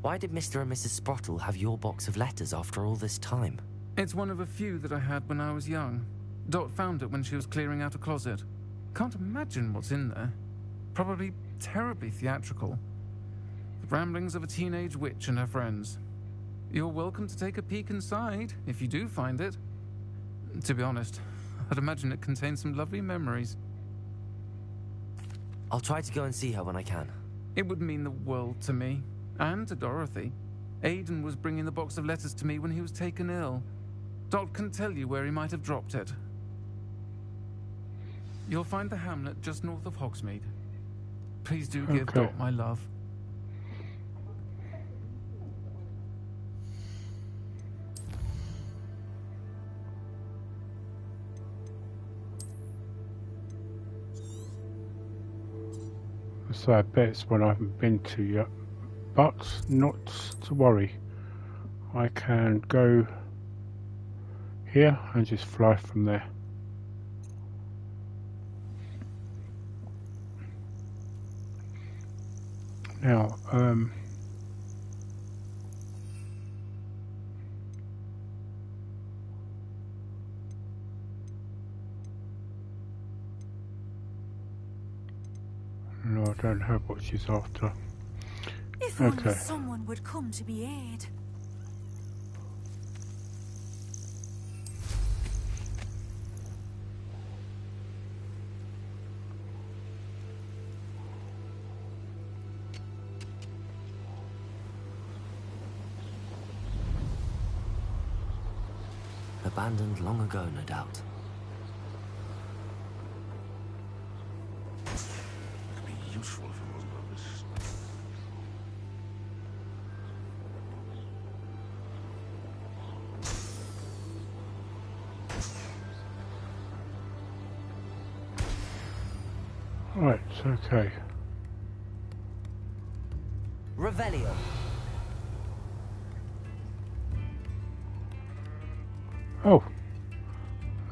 Why did Mr. and Mrs. Sprottle have your box of letters after all this time? It's one of a few that I had when I was young. Dot found it when she was clearing out a closet. Can't imagine what's in there. Probably terribly theatrical. The ramblings of a teenage witch and her friends. You're welcome to take a peek inside, if you do find it. To be honest, I'd imagine it contains some lovely memories. I'll try to go and see her when I can. It would mean the world to me, and to Dorothy. Aidan was bringing the box of letters to me when he was taken ill. Dot can tell you where he might have dropped it. You'll find the hamlet just north of Hogsmeade. Please do give Dot my love. So I bet it's one I haven't been to yet, but not to worry. I can go here and just fly from there. Now, no, I don't know what she's after. If only someone would come to me aid. Abandoned long ago, no doubt. Could be useful for among others. Right, okay. Revelio. Oh,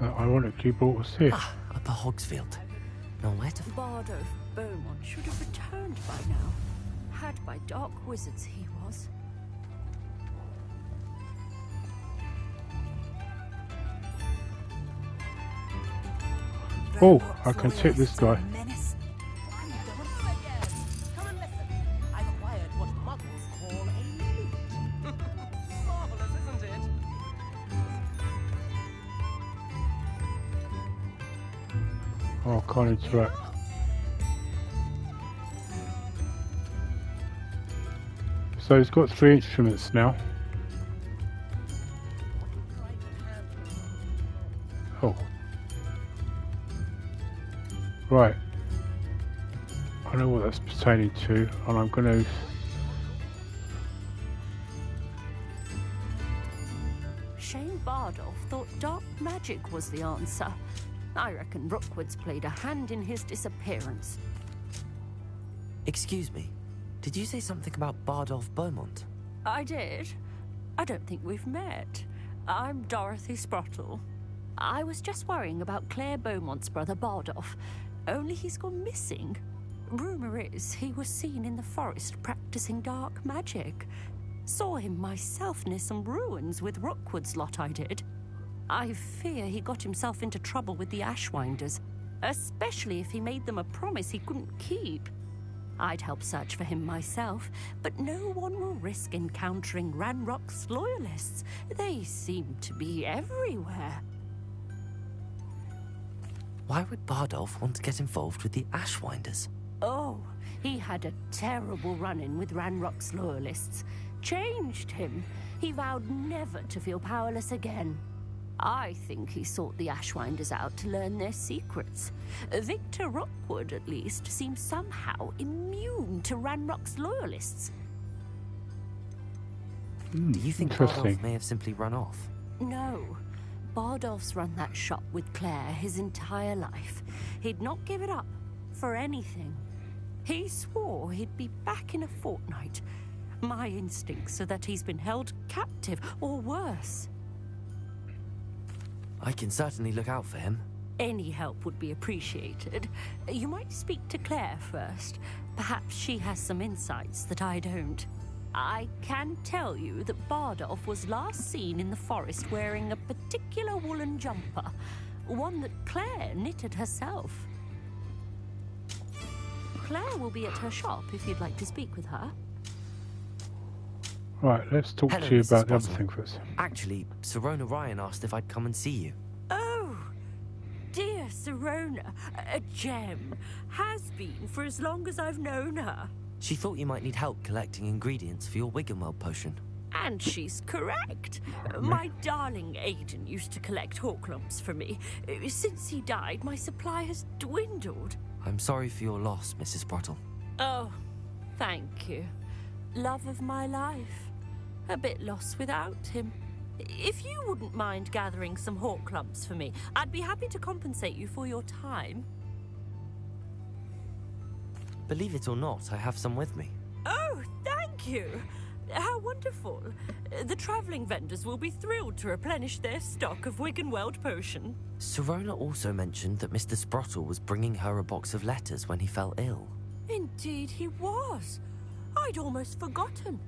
ironically brought us here. Ah, Upper Hogsfield. Now where to... Bard of Beaumont should have returned by now. Had by dark wizards he was. Oh, I can take this guy. Oh, I can't interact. So he's got 3 instruments now. Oh. Right. I know what that's pertaining to, and I'm going to... Shane Bardolph thought dark magic was the answer. I reckon Rookwood's played a hand in his disappearance. Excuse me, did you say something about Bardolph Beaumont? I did. I don't think we've met. I'm Dorothy Sprottle. I was just worrying about Claire Beaumont's brother Bardolph, only he's gone missing. Rumour is he was seen in the forest practicing dark magic. Saw him myself near some ruins with Rookwood's lot I did. I fear he got himself into trouble with the Ashwinders, especially if he made them a promise he couldn't keep. I'd help search for him myself, but no one will risk encountering Ranrok's loyalists. They seem to be everywhere. Why would Bardolph want to get involved with the Ashwinders? Oh, he had a terrible run-in with Ranrok's loyalists. Changed him. He vowed never to feel powerless again. I think he sought the Ashwinders out to learn their secrets. Victor Rookwood, at least, seems somehow immune to Ranrok's loyalists. Do you think Bardolph may have simply run off? No. Bardolph's run that shop with Claire his entire life. He'd not give it up for anything. He swore he'd be back in a fortnight. My instincts are that he's been held captive, or worse. I can certainly look out for him. Any help would be appreciated. You might speak to Claire first. Perhaps she has some insights that I don't. I can tell you that Bardolph was last seen in the forest wearing a particular woolen jumper, one that Claire knitted herself. Claire will be at her shop if you'd like to speak with her. Right, let's talk to you about the other thing first. Actually, Sirona Ryan asked if I'd come and see you. Oh, dear Sirona, a gem. Has been for as long as I've known her. She thought you might need help collecting ingredients for your Wiggenweld potion. And she's correct. My darling Aiden used to collect Horklumps for me. Since he died, my supply has dwindled. I'm sorry for your loss, Mrs. Sprottle. Oh, thank you. Love of my life. A bit lost without him. If you wouldn't mind gathering some Horklumps for me, I'd be happy to compensate you for your time. Believe it or not, I have some with me. Oh, thank you. How wonderful. The travelling vendors will be thrilled to replenish their stock of Wiggenweld potion. Sirona also mentioned that Mr. Sprottle was bringing her a box of letters when he fell ill. Indeed he was. I'd almost forgotten.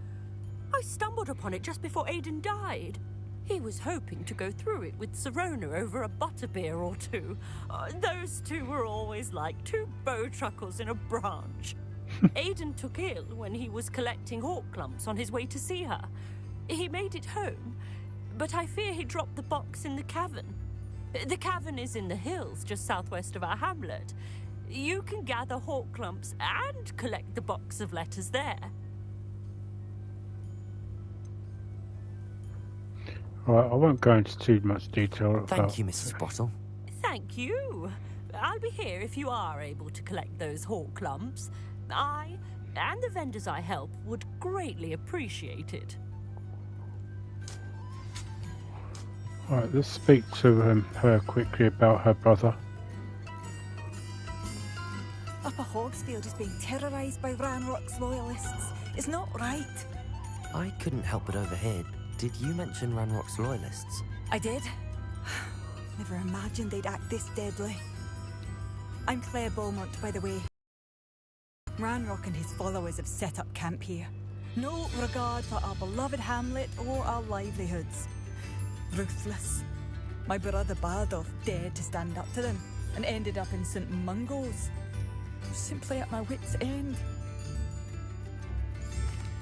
I stumbled upon it just before Aidan died. He was hoping to go through it with Sirona over a butterbeer or two. Those two were always like two bowtruckles in a branch. Aidan took ill when he was collecting hawk clumps on his way to see her. He made it home, but I fear he dropped the box in the cavern. The cavern is in the hills just southwest of our hamlet. You can gather hawk clumps and collect the box of letters there. Alright, I won't go into too much detail about... Thank you, Mrs. Sprottle. Thank you. I'll be here if you are able to collect those hawk clumps. I, and the vendors I help, would greatly appreciate it. Alright, let's speak to her quickly about her brother. Upper Hogsfield is being terrorised by Ranrock's loyalists. It's not right. I couldn't help but overhear. Did you mention Ranrock's loyalists? I did. Never imagined they'd act this deadly. I'm Claire Beaumont, by the way. Ranrock and his followers have set up camp here. No regard for our beloved hamlet or our livelihoods. Ruthless. My brother Bardolph dared to stand up to them and ended up in St. Mungo's. I'm simply at my wit's end.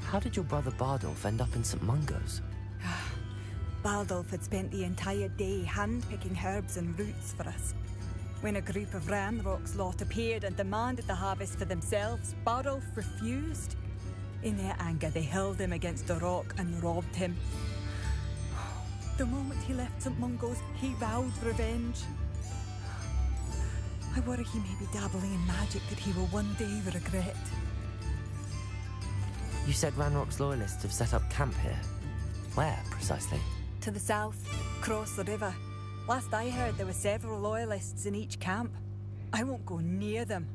How did your brother Bardolph end up in St. Mungo's? Bardolph had spent the entire day hand-picking herbs and roots for us. When a group of Ranrock's lot appeared and demanded the harvest for themselves, Bardolph refused. In their anger, they hurled him against a rock and robbed him. The moment he left St. Mungo's, he vowed revenge. I worry he may be dabbling in magic that he will one day regret. You said Ranrock's loyalists have set up camp here. Where, precisely? To the south, across the river. Last I heard, there were several loyalists in each camp. I won't go near them.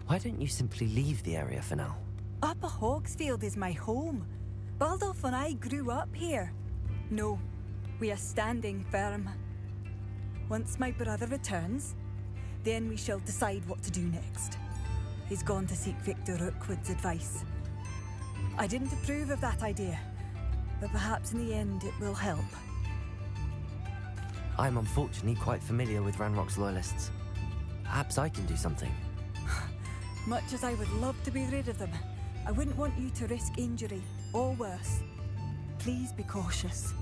Why don't you simply leave the area for now? Upper Hogsfield is my home. Bardolph and I grew up here. No, we are standing firm. Once my brother returns, then we shall decide what to do next. He's gone to seek Victor Rookwood's advice. I didn't approve of that idea, but perhaps in the end it will help. I'm unfortunately quite familiar with Ranrock's loyalists. Perhaps I can do something. Much as I would love to be rid of them, I wouldn't want you to risk injury, or worse. Please be cautious.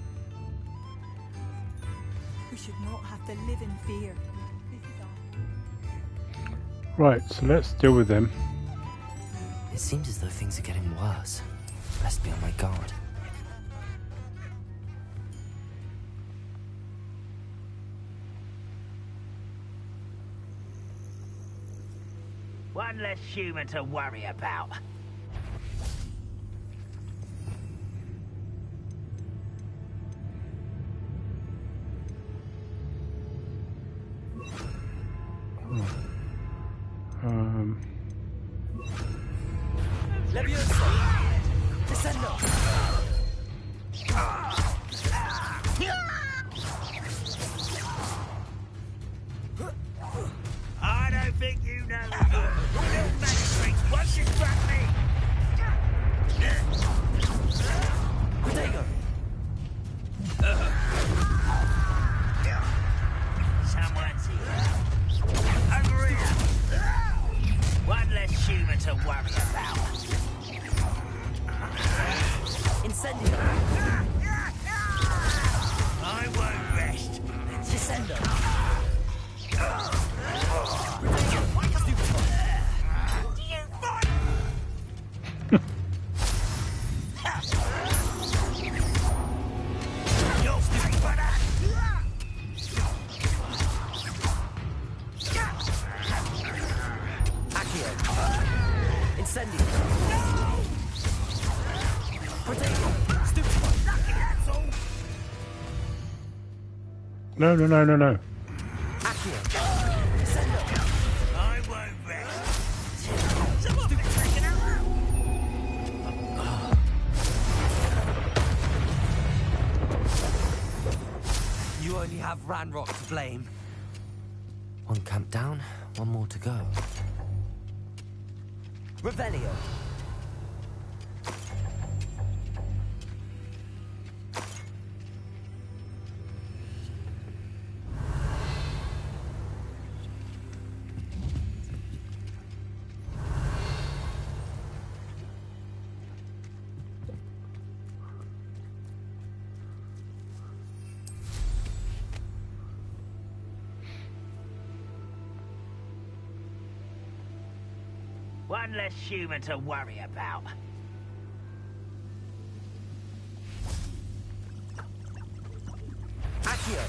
We should not have to live in fear. Right, so let's deal with them. It seems as though things are getting worse. Best be on my guard. One less human to worry about. I don't think you know your little magic once you struck me. Potato. Someone's here. Over here. One less human to worry about. Incendio. I won't rest. Descendo. No. I won't rest. You only have Ranrok to blame. One camp down, one more to go. Revelio. One less human to worry about. Accio.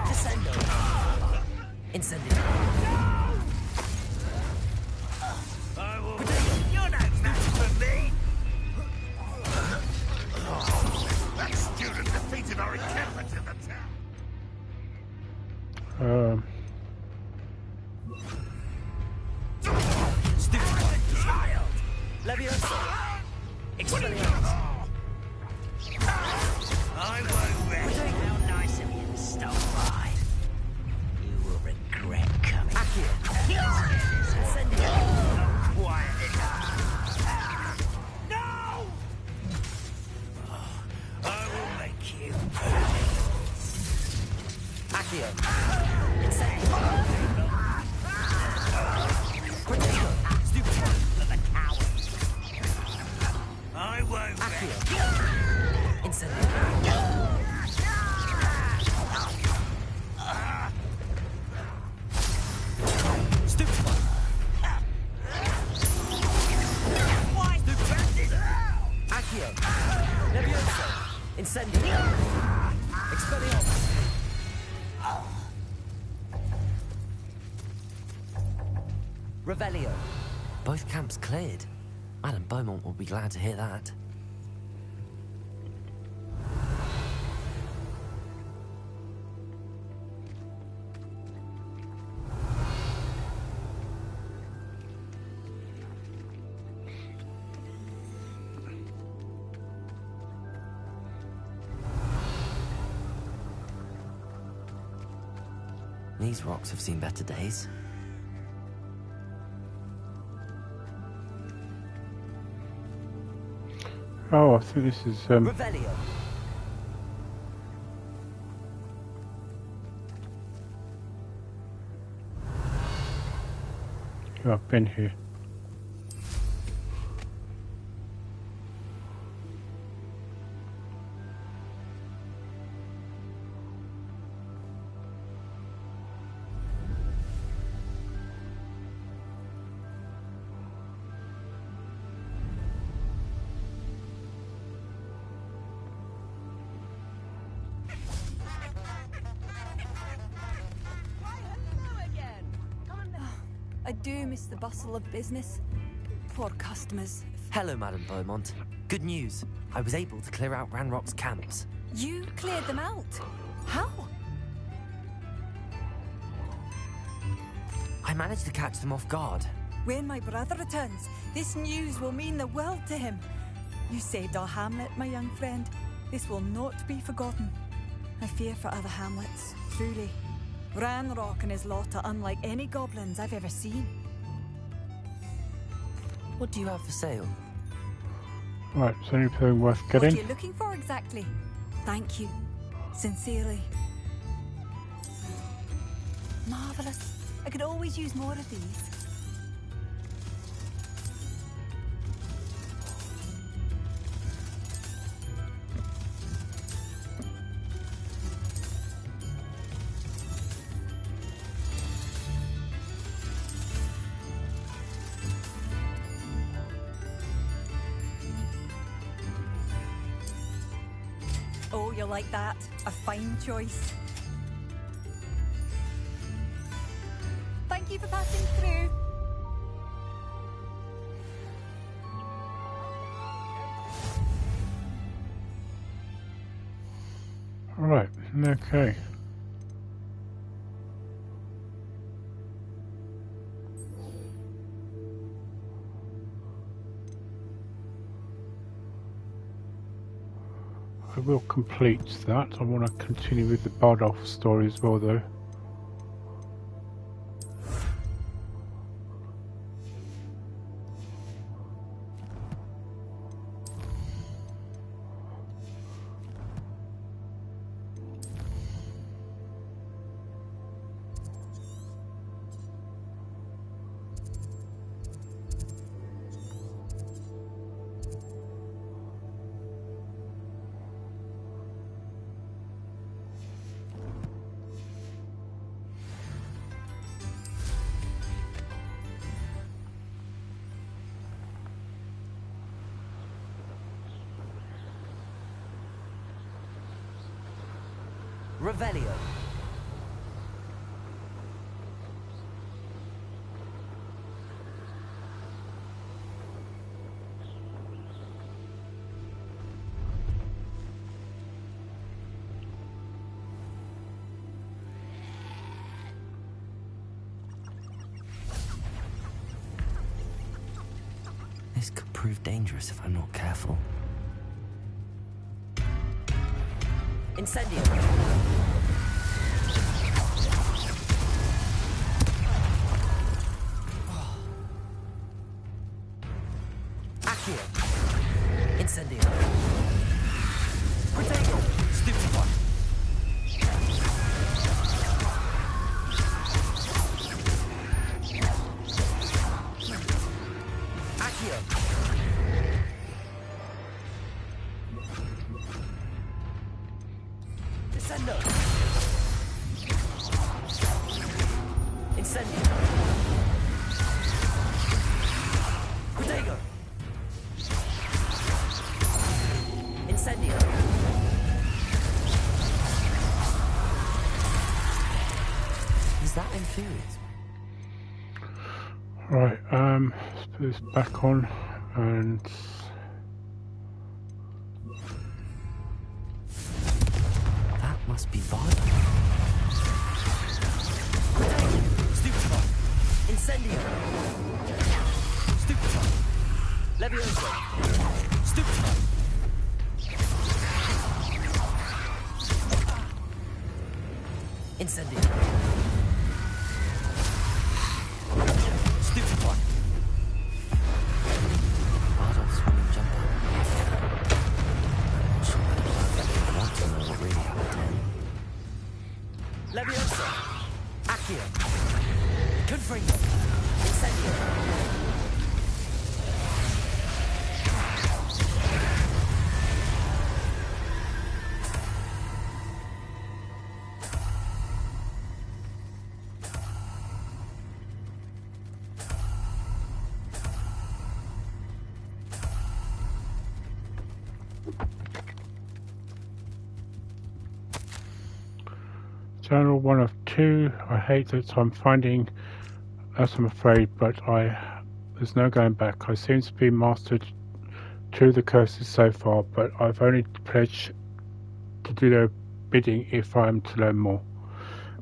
Descendo. Incendio. I will... You're no match for me! That student defeated our encampment in the town. Child! Leviosa! Expelliarmus! I won't rest. How nice of you to stop by. You will regret coming. Accio! Incendio! Not quiet enough. No! Oh, I will make you pay. Accio! Incendio! Protego! Stupid! For the cowards. I won't rest. Incendio! Stupid one! Why? Stupid! Accio! Leviosa! Incendio! Expelliarmus! Revelio. Both camps cleared. Madame Beaumont will be glad to hear that. These rocks have seen better days. Oh, I think this is Revelio. Oh, I've been here. I do miss the bustle of business. Poor customers. Hello, Madame Beaumont. Good news. I was able to clear out Ranrock's camps. You cleared them out? How? I managed to catch them off guard. When my brother returns, this news will mean the world to him. You saved our hamlet, my young friend. This will not be forgotten. I fear for other hamlets, truly. Ranrok and his lot are unlike any goblins I've ever seen. What do you have for sale? Right, is there anything worth What getting? are you looking for exactly? Thank you. Sincerely. Marvellous. I could always use more of these. Oh, you'll like that. A fine choice. Thank you for passing through. Alright, okay. I will complete that. I want to continue with the Bardolph story as well, though. Revelio. This could prove dangerous if I'm not careful. Incendio. Accio. Incendio. Protego. Stupefy. Accio. Descendo. Incendio. Protego. Incendio. Is that infuriates? Right, let's put this back on and that must be violent. Stupefy. Incendio. Stupefy. Levioso. Stupefy. Incendio. Stupefy. Bardolph's running jumper. I want to know what really happened to him. Leviosa. Accio. Confringo. Incendio. Journal 1 of 2. I hate that I'm finding as I'm afraid, but there's no going back. I seem to be mastered to the curses so far, but I've only pledged to do their bidding if I am to learn more.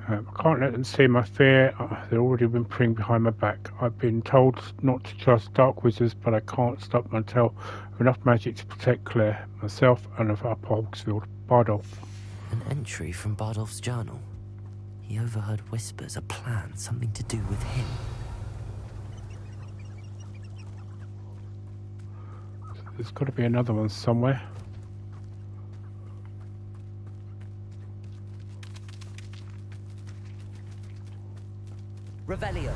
I can't let them see my fear. They're already whimpering behind my back. I've been told not to trust dark wizards, but I can't stop until I have enough magic to protect Claire, myself, and of Upper Hogsfield. Bardolph. An entry from Bardolph's journal. He overheard whispers, a plan, something to do with him. There's got to be another one somewhere. Revelio.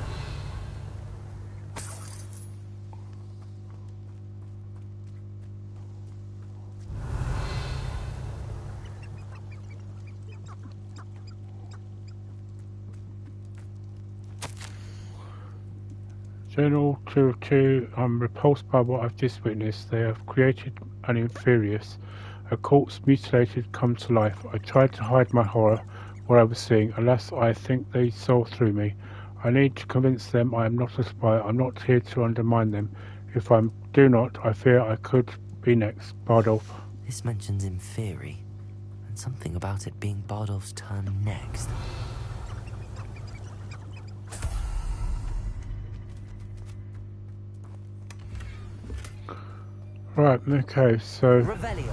Journal 2 of 2. I'm repulsed by what I've just witnessed. They have created an infurious. A corpse mutilated come to life. I tried to hide my horror, what I was seeing. Alas, I think they saw through me. I need to convince them I am not a spy. I'm not here to undermine them. If I do not, I fear I could be next. Bardolph. This mentions Inferi, and something about it being Bardolph's turn next. Right, okay, so Revelio.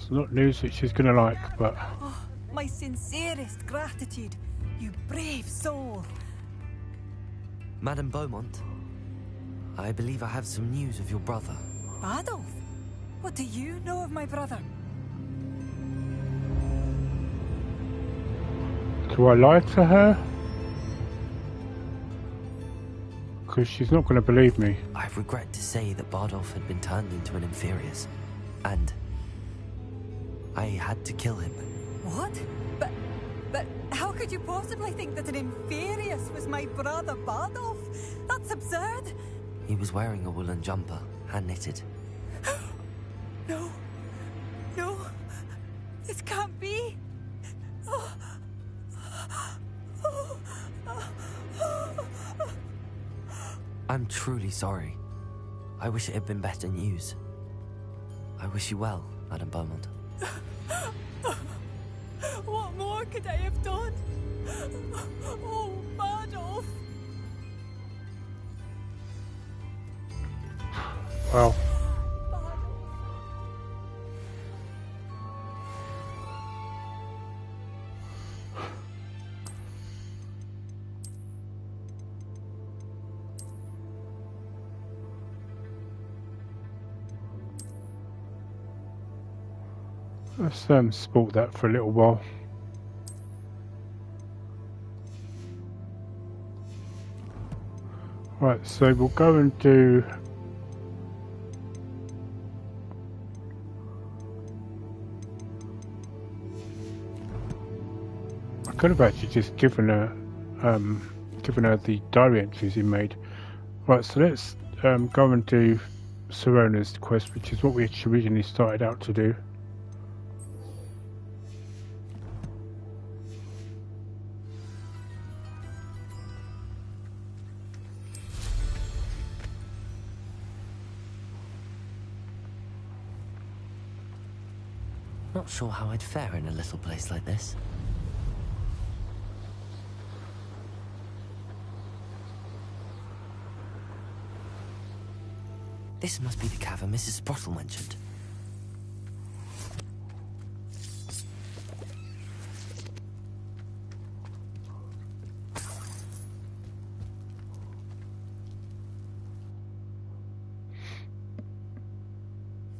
It's not news that she's going to like, but... Oh, my sincerest gratitude, you brave soul. Madame Beaumont, I believe I have some news of your brother. Adolf? What do you know of my brother? Do I lie to her? Because she's not going to believe me. I regret to say that Bardolph had been turned into an Inferius, and I had to kill him. What? But how could you possibly think that an Inferius was my brother Bardolph? That's absurd. He was wearing a woolen jumper, hand-knitted. No. No. This can't be. Oh. I'm truly sorry. I wish it had been better news. I wish you well, Madame Beaumont. What more could I have done? Oh, Bardolph. Well. Let's sport that for a little while. Right, so we'll go and do... I could have actually just given her the diary entries he made. Right, so let's go and do Sirona's quest, which is what we originally started out to do. Not sure how I'd fare in a little place like this. This must be the cavern Mrs. Sprottle mentioned.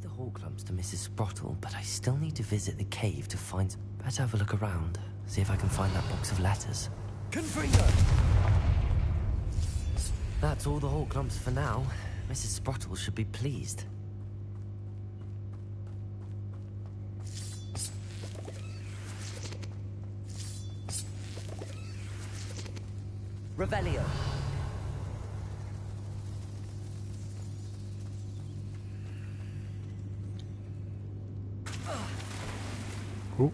The Horcrux to Mrs. Sprottle, but I still need to visit the cave to find... Better have a look around, see if I can find that box of letters. Confringo! That's all the Horcrux for now. Mrs. Sprottle should be pleased. Revelio. Cool.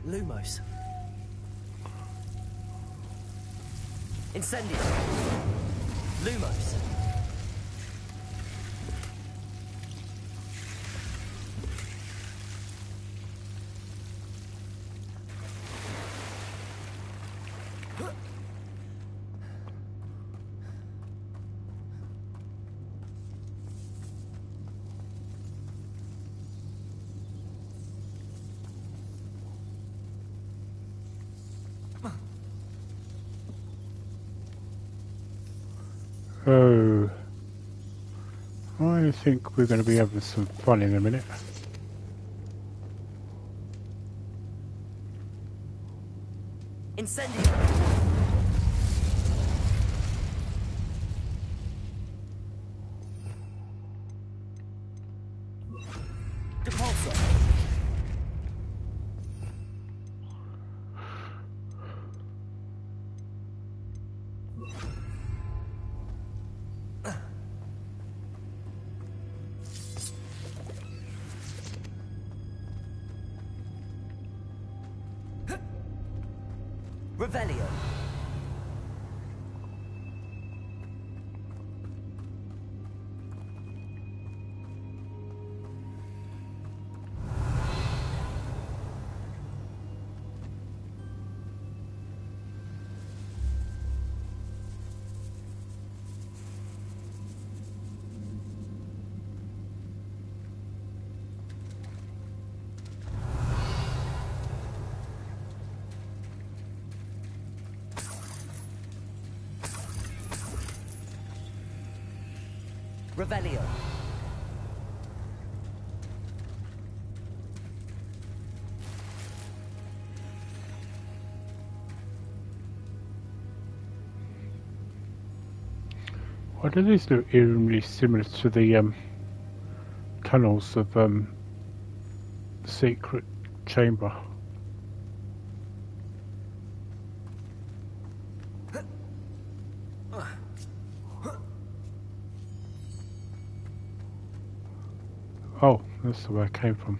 Lumos. Incendio. Lumos. Oh, I think we're going to be having some fun in a minute. Incendio. Depulso. Revelio. Revelio. Why do these look eerily similar to the tunnels of the secret chamber? Oh, that's where I came from.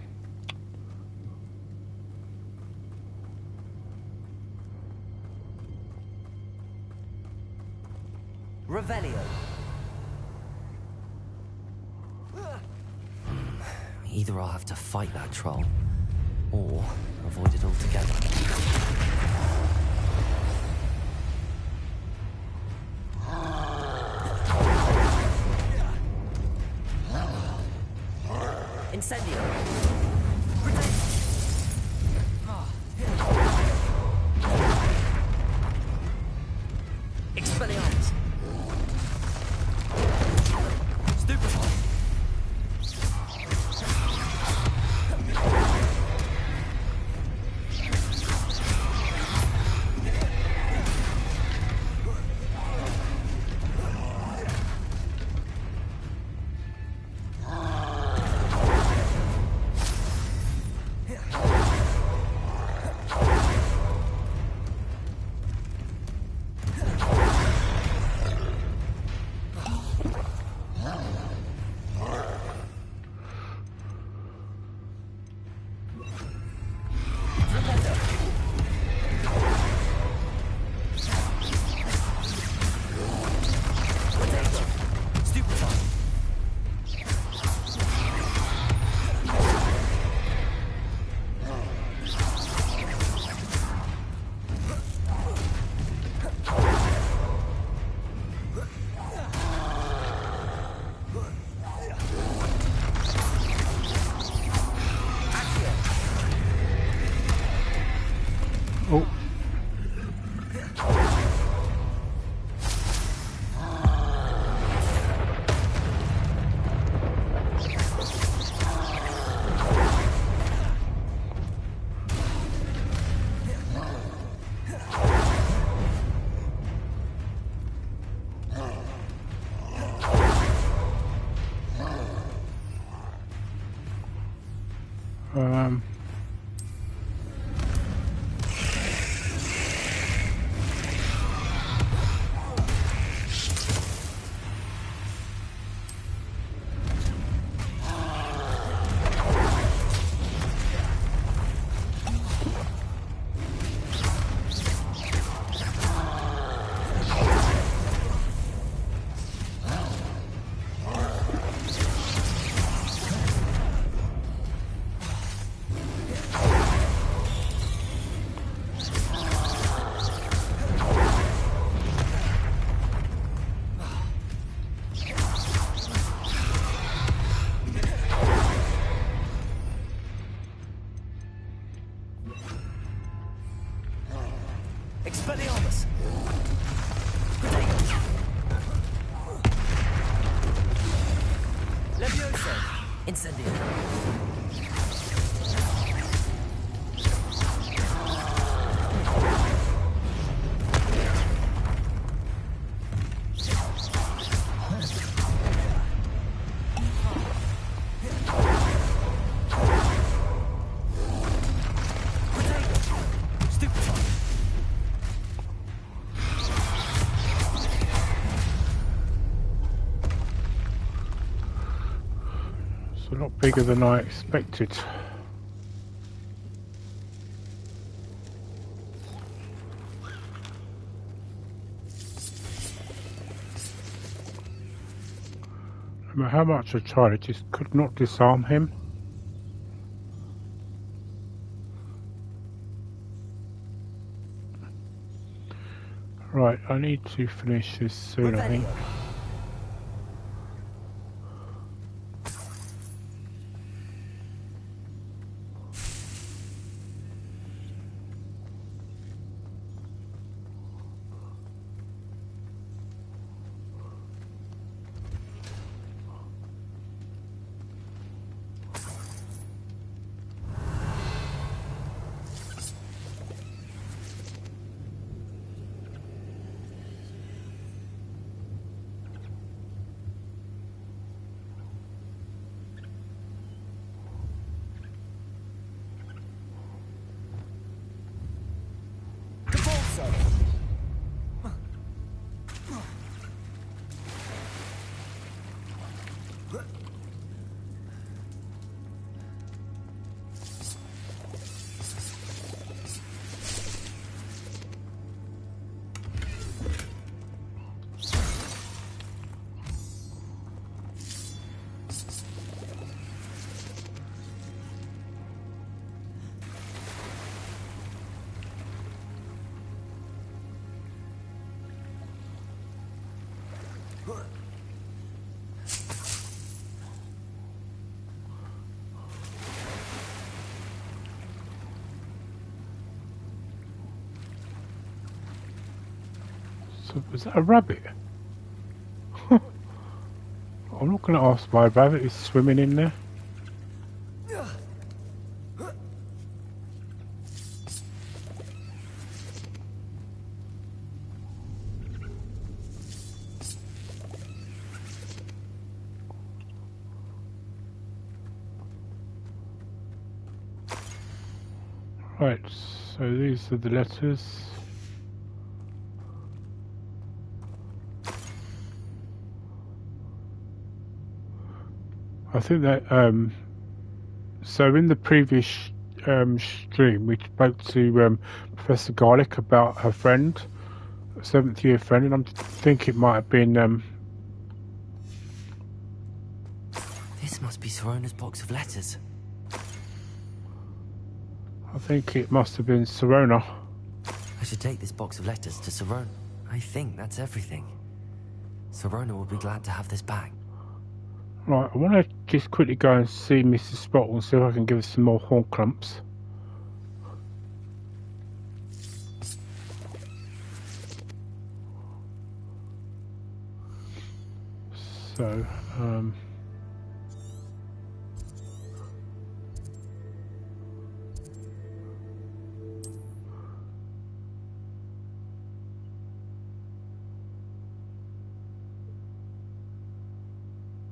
Revelio. Either I'll have to fight that troll, or avoid it altogether. Incendio. Expelliarmus. Stupefy. Expelliarmus. Levioso. Incendio. It's a lot bigger than I expected. No matter how much I tried, I just could not disarm him. Right, I need to finish this soon, I think. So, was that a rabbit? I'm not going to ask why a rabbit is swimming in there. Right, so these are the letters. I think that, so in the previous stream we spoke to Professor Garlic about her friend, a 7th year friend, and I think it might have been... This must be Sirona's box of letters. I think it must have been Sirona. I should take this box of letters to Sirona. I think that's everything. Sirona will be glad to have this back. Right, I want to just quickly go and see Mrs. Spottle and see if I can give her some more horn clumps. So,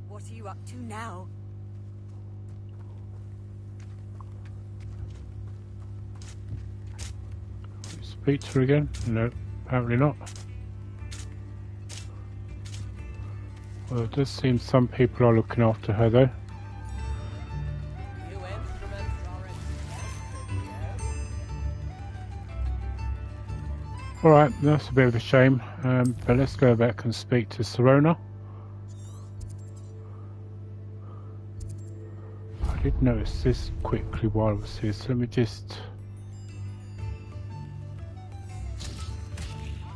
What are you up to now? speak to her again? No, apparently not. Well, it does seem some people are looking after her though. Alright, that's a bit of a shame, but let's go back and speak to Sirona. I did notice this quickly while I was here, so let me just...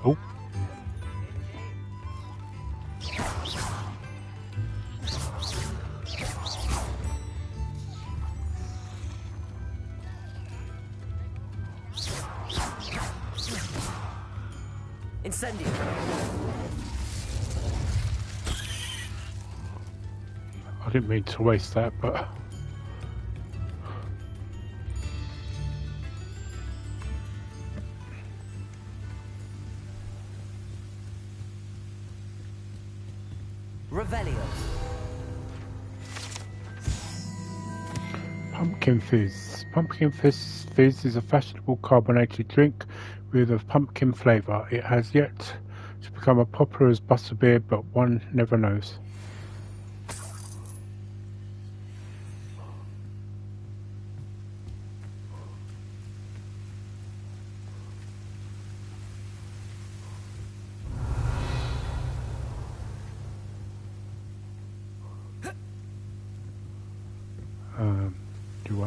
Oh. Incendio. I didn't mean to waste that, but... Revelio. Pumpkin Fizz. Pumpkin Fizz is a fashionable carbonated drink with a pumpkin flavour. It has yet to become as popular as butterbeer, but one never knows.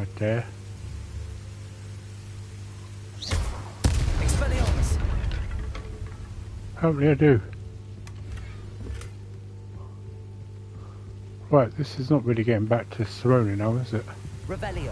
right there. Expelliarmus! Hopefully I do. Right, this is not really getting back to Sirona now, is it? Revelio.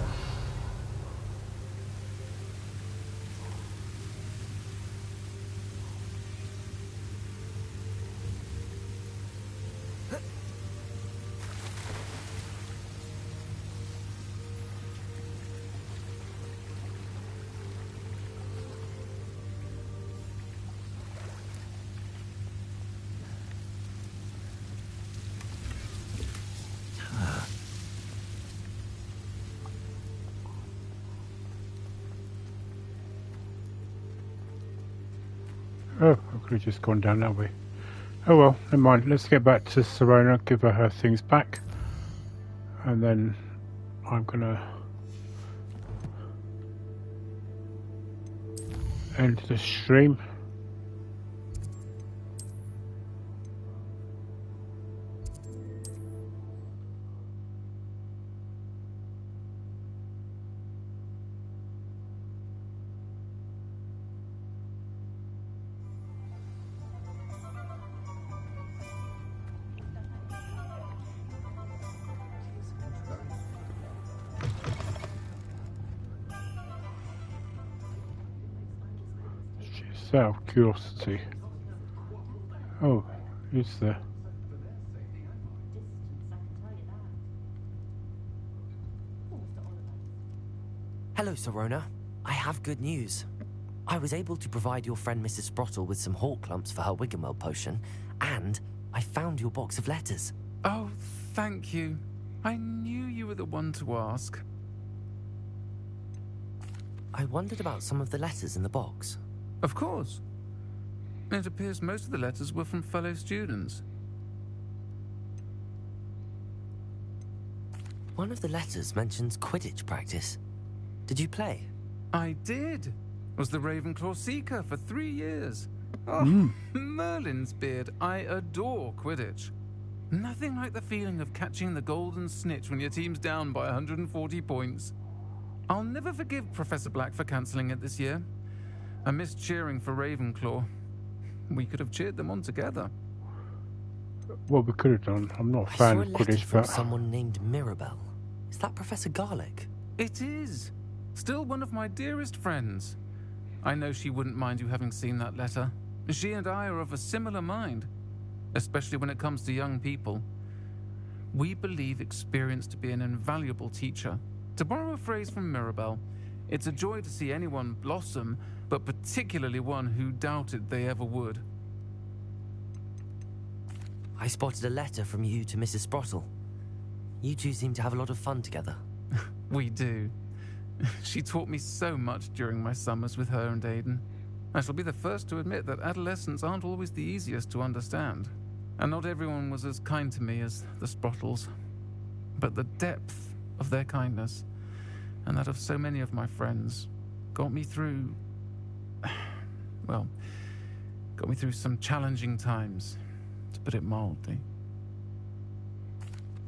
Oh, I could have just gone down that way. Oh well, never mind. Let's get back to Sirona, give her things back. And then I'm gonna end the stream. Just out of curiosity. Oh, who's there? Hello, Sirona. I have good news. I was able to provide your friend Mrs. Sprottle with some hawk clumps for her Wiggenweld potion, and I found your box of letters. Oh, thank you. I knew you were the one to ask. I wondered about some of the letters in the box. Of course. It appears most of the letters were from fellow students. One of the letters mentions Quidditch practice. Did you play? I did. Was the Ravenclaw Seeker for 3 years. Oh, Merlin's beard. I adore Quidditch. Nothing like the feeling of catching the golden snitch when your team's down by 140 points. I'll never forgive Professor Black for cancelling it this year. I missed cheering for Ravenclaw. We could have cheered them on together. What we could have done. I'm not a I fan saw a of letter Quidditch, from but someone named Mirabelle. Is that Professor Garlick? It is. Still one of my dearest friends. I know she wouldn't mind you having seen that letter. She and I are of a similar mind, especially when it comes to young people. We believe experience to be an invaluable teacher. To borrow a phrase from Mirabelle, it's a joy to see anyone blossom, but particularly one who doubted they ever would. I spotted a letter from you to Mrs. Sprottle. You two seem to have a lot of fun together. We do. She taught me so much during my summers with her and Aidan. I shall be the first to admit that adolescents aren't always the easiest to understand, and not everyone was as kind to me as the Sprottles. But the depth of their kindness, and that of so many of my friends, got me through... well, got me through some challenging times, to put it mildly.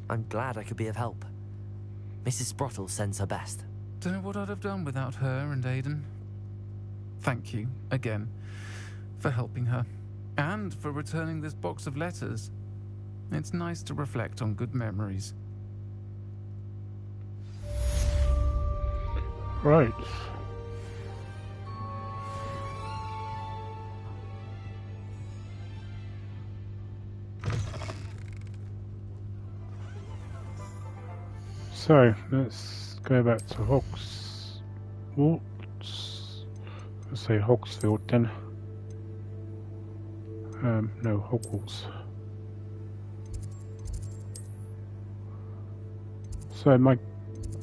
I'm glad I could be of help. Mrs. Sprottle sends her best. Don't know what I'd have done without her and Aidan. Thank you, again, for helping her, and for returning this box of letters. It's nice to reflect on good memories. right. So let's go back to Hogwarts. Let's say Hogsfield then. No, Hogwarts. So my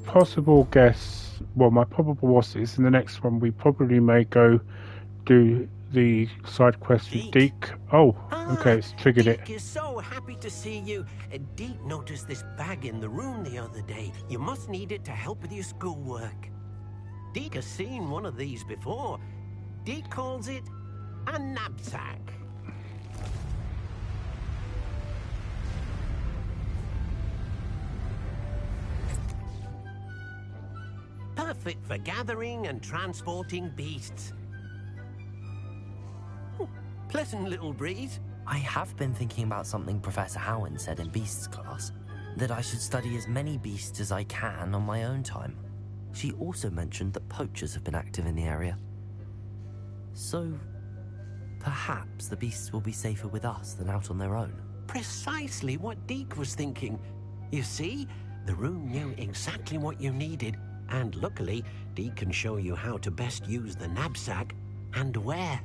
possible guess, well, my probable guess is in the next one we probably may go do the side quest with Deke. Oh, okay, it's triggered it. Deke is so happy to see you. Deke noticed this bag in the room the other day. You must need it to help with your schoolwork. Deke has seen one of these before. Deke calls it a knapsack. perfect for gathering and transporting beasts. Pleasant little breeze. I have been thinking about something Professor Howard said in Beasts class, that I should study as many beasts as I can on my own time. She also mentioned that poachers have been active in the area. So, perhaps the beasts will be safer with us than out on their own. Precisely what Deke was thinking. You see, the room knew exactly what you needed, and luckily, Deke can show you how to best use the knapsack and where.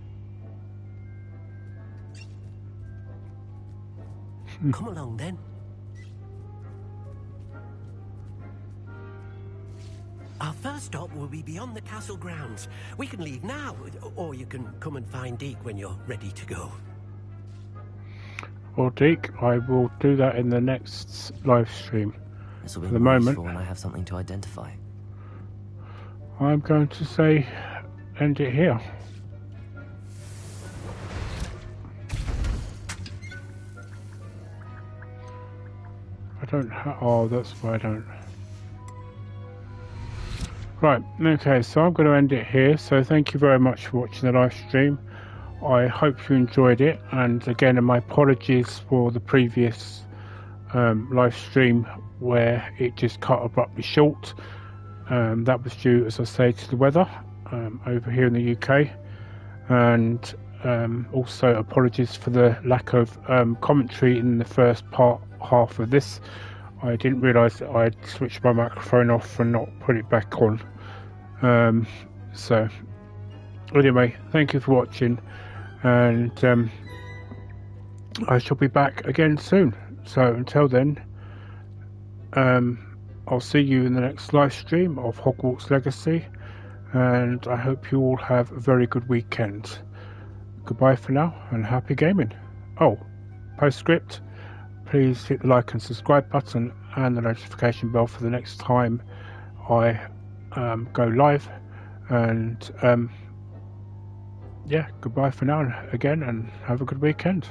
Come along then. Our first stop will be beyond the castle grounds. We can leave now, or you can come and find Deke when you're ready to go. Well, Deke, I will do that in the next live stream. This will be For the moment, when I have something to identify. I'm going to say end it here. I don't have... Oh, that's why I don't... Right, okay, so I'm going to end it here. So thank you very much for watching the live stream. I hope you enjoyed it. And again, my apologies for the previous live stream where it just cut abruptly short. That was due, as I say, to the weather over here in the UK. And also apologies for the lack of commentary in the first half of this. I didn't realise that I had switched my microphone off and not put it back on. So anyway, thank you for watching, and I shall be back again soon. So until then, I'll see you in the next live stream of Hogwarts Legacy, and I hope you all have a very good weekend. Goodbye for now, and happy gaming. Oh, postscript, please hit the like and subscribe button and the notification bell for the next time I go live. And yeah, goodbye for now again, and have a good weekend.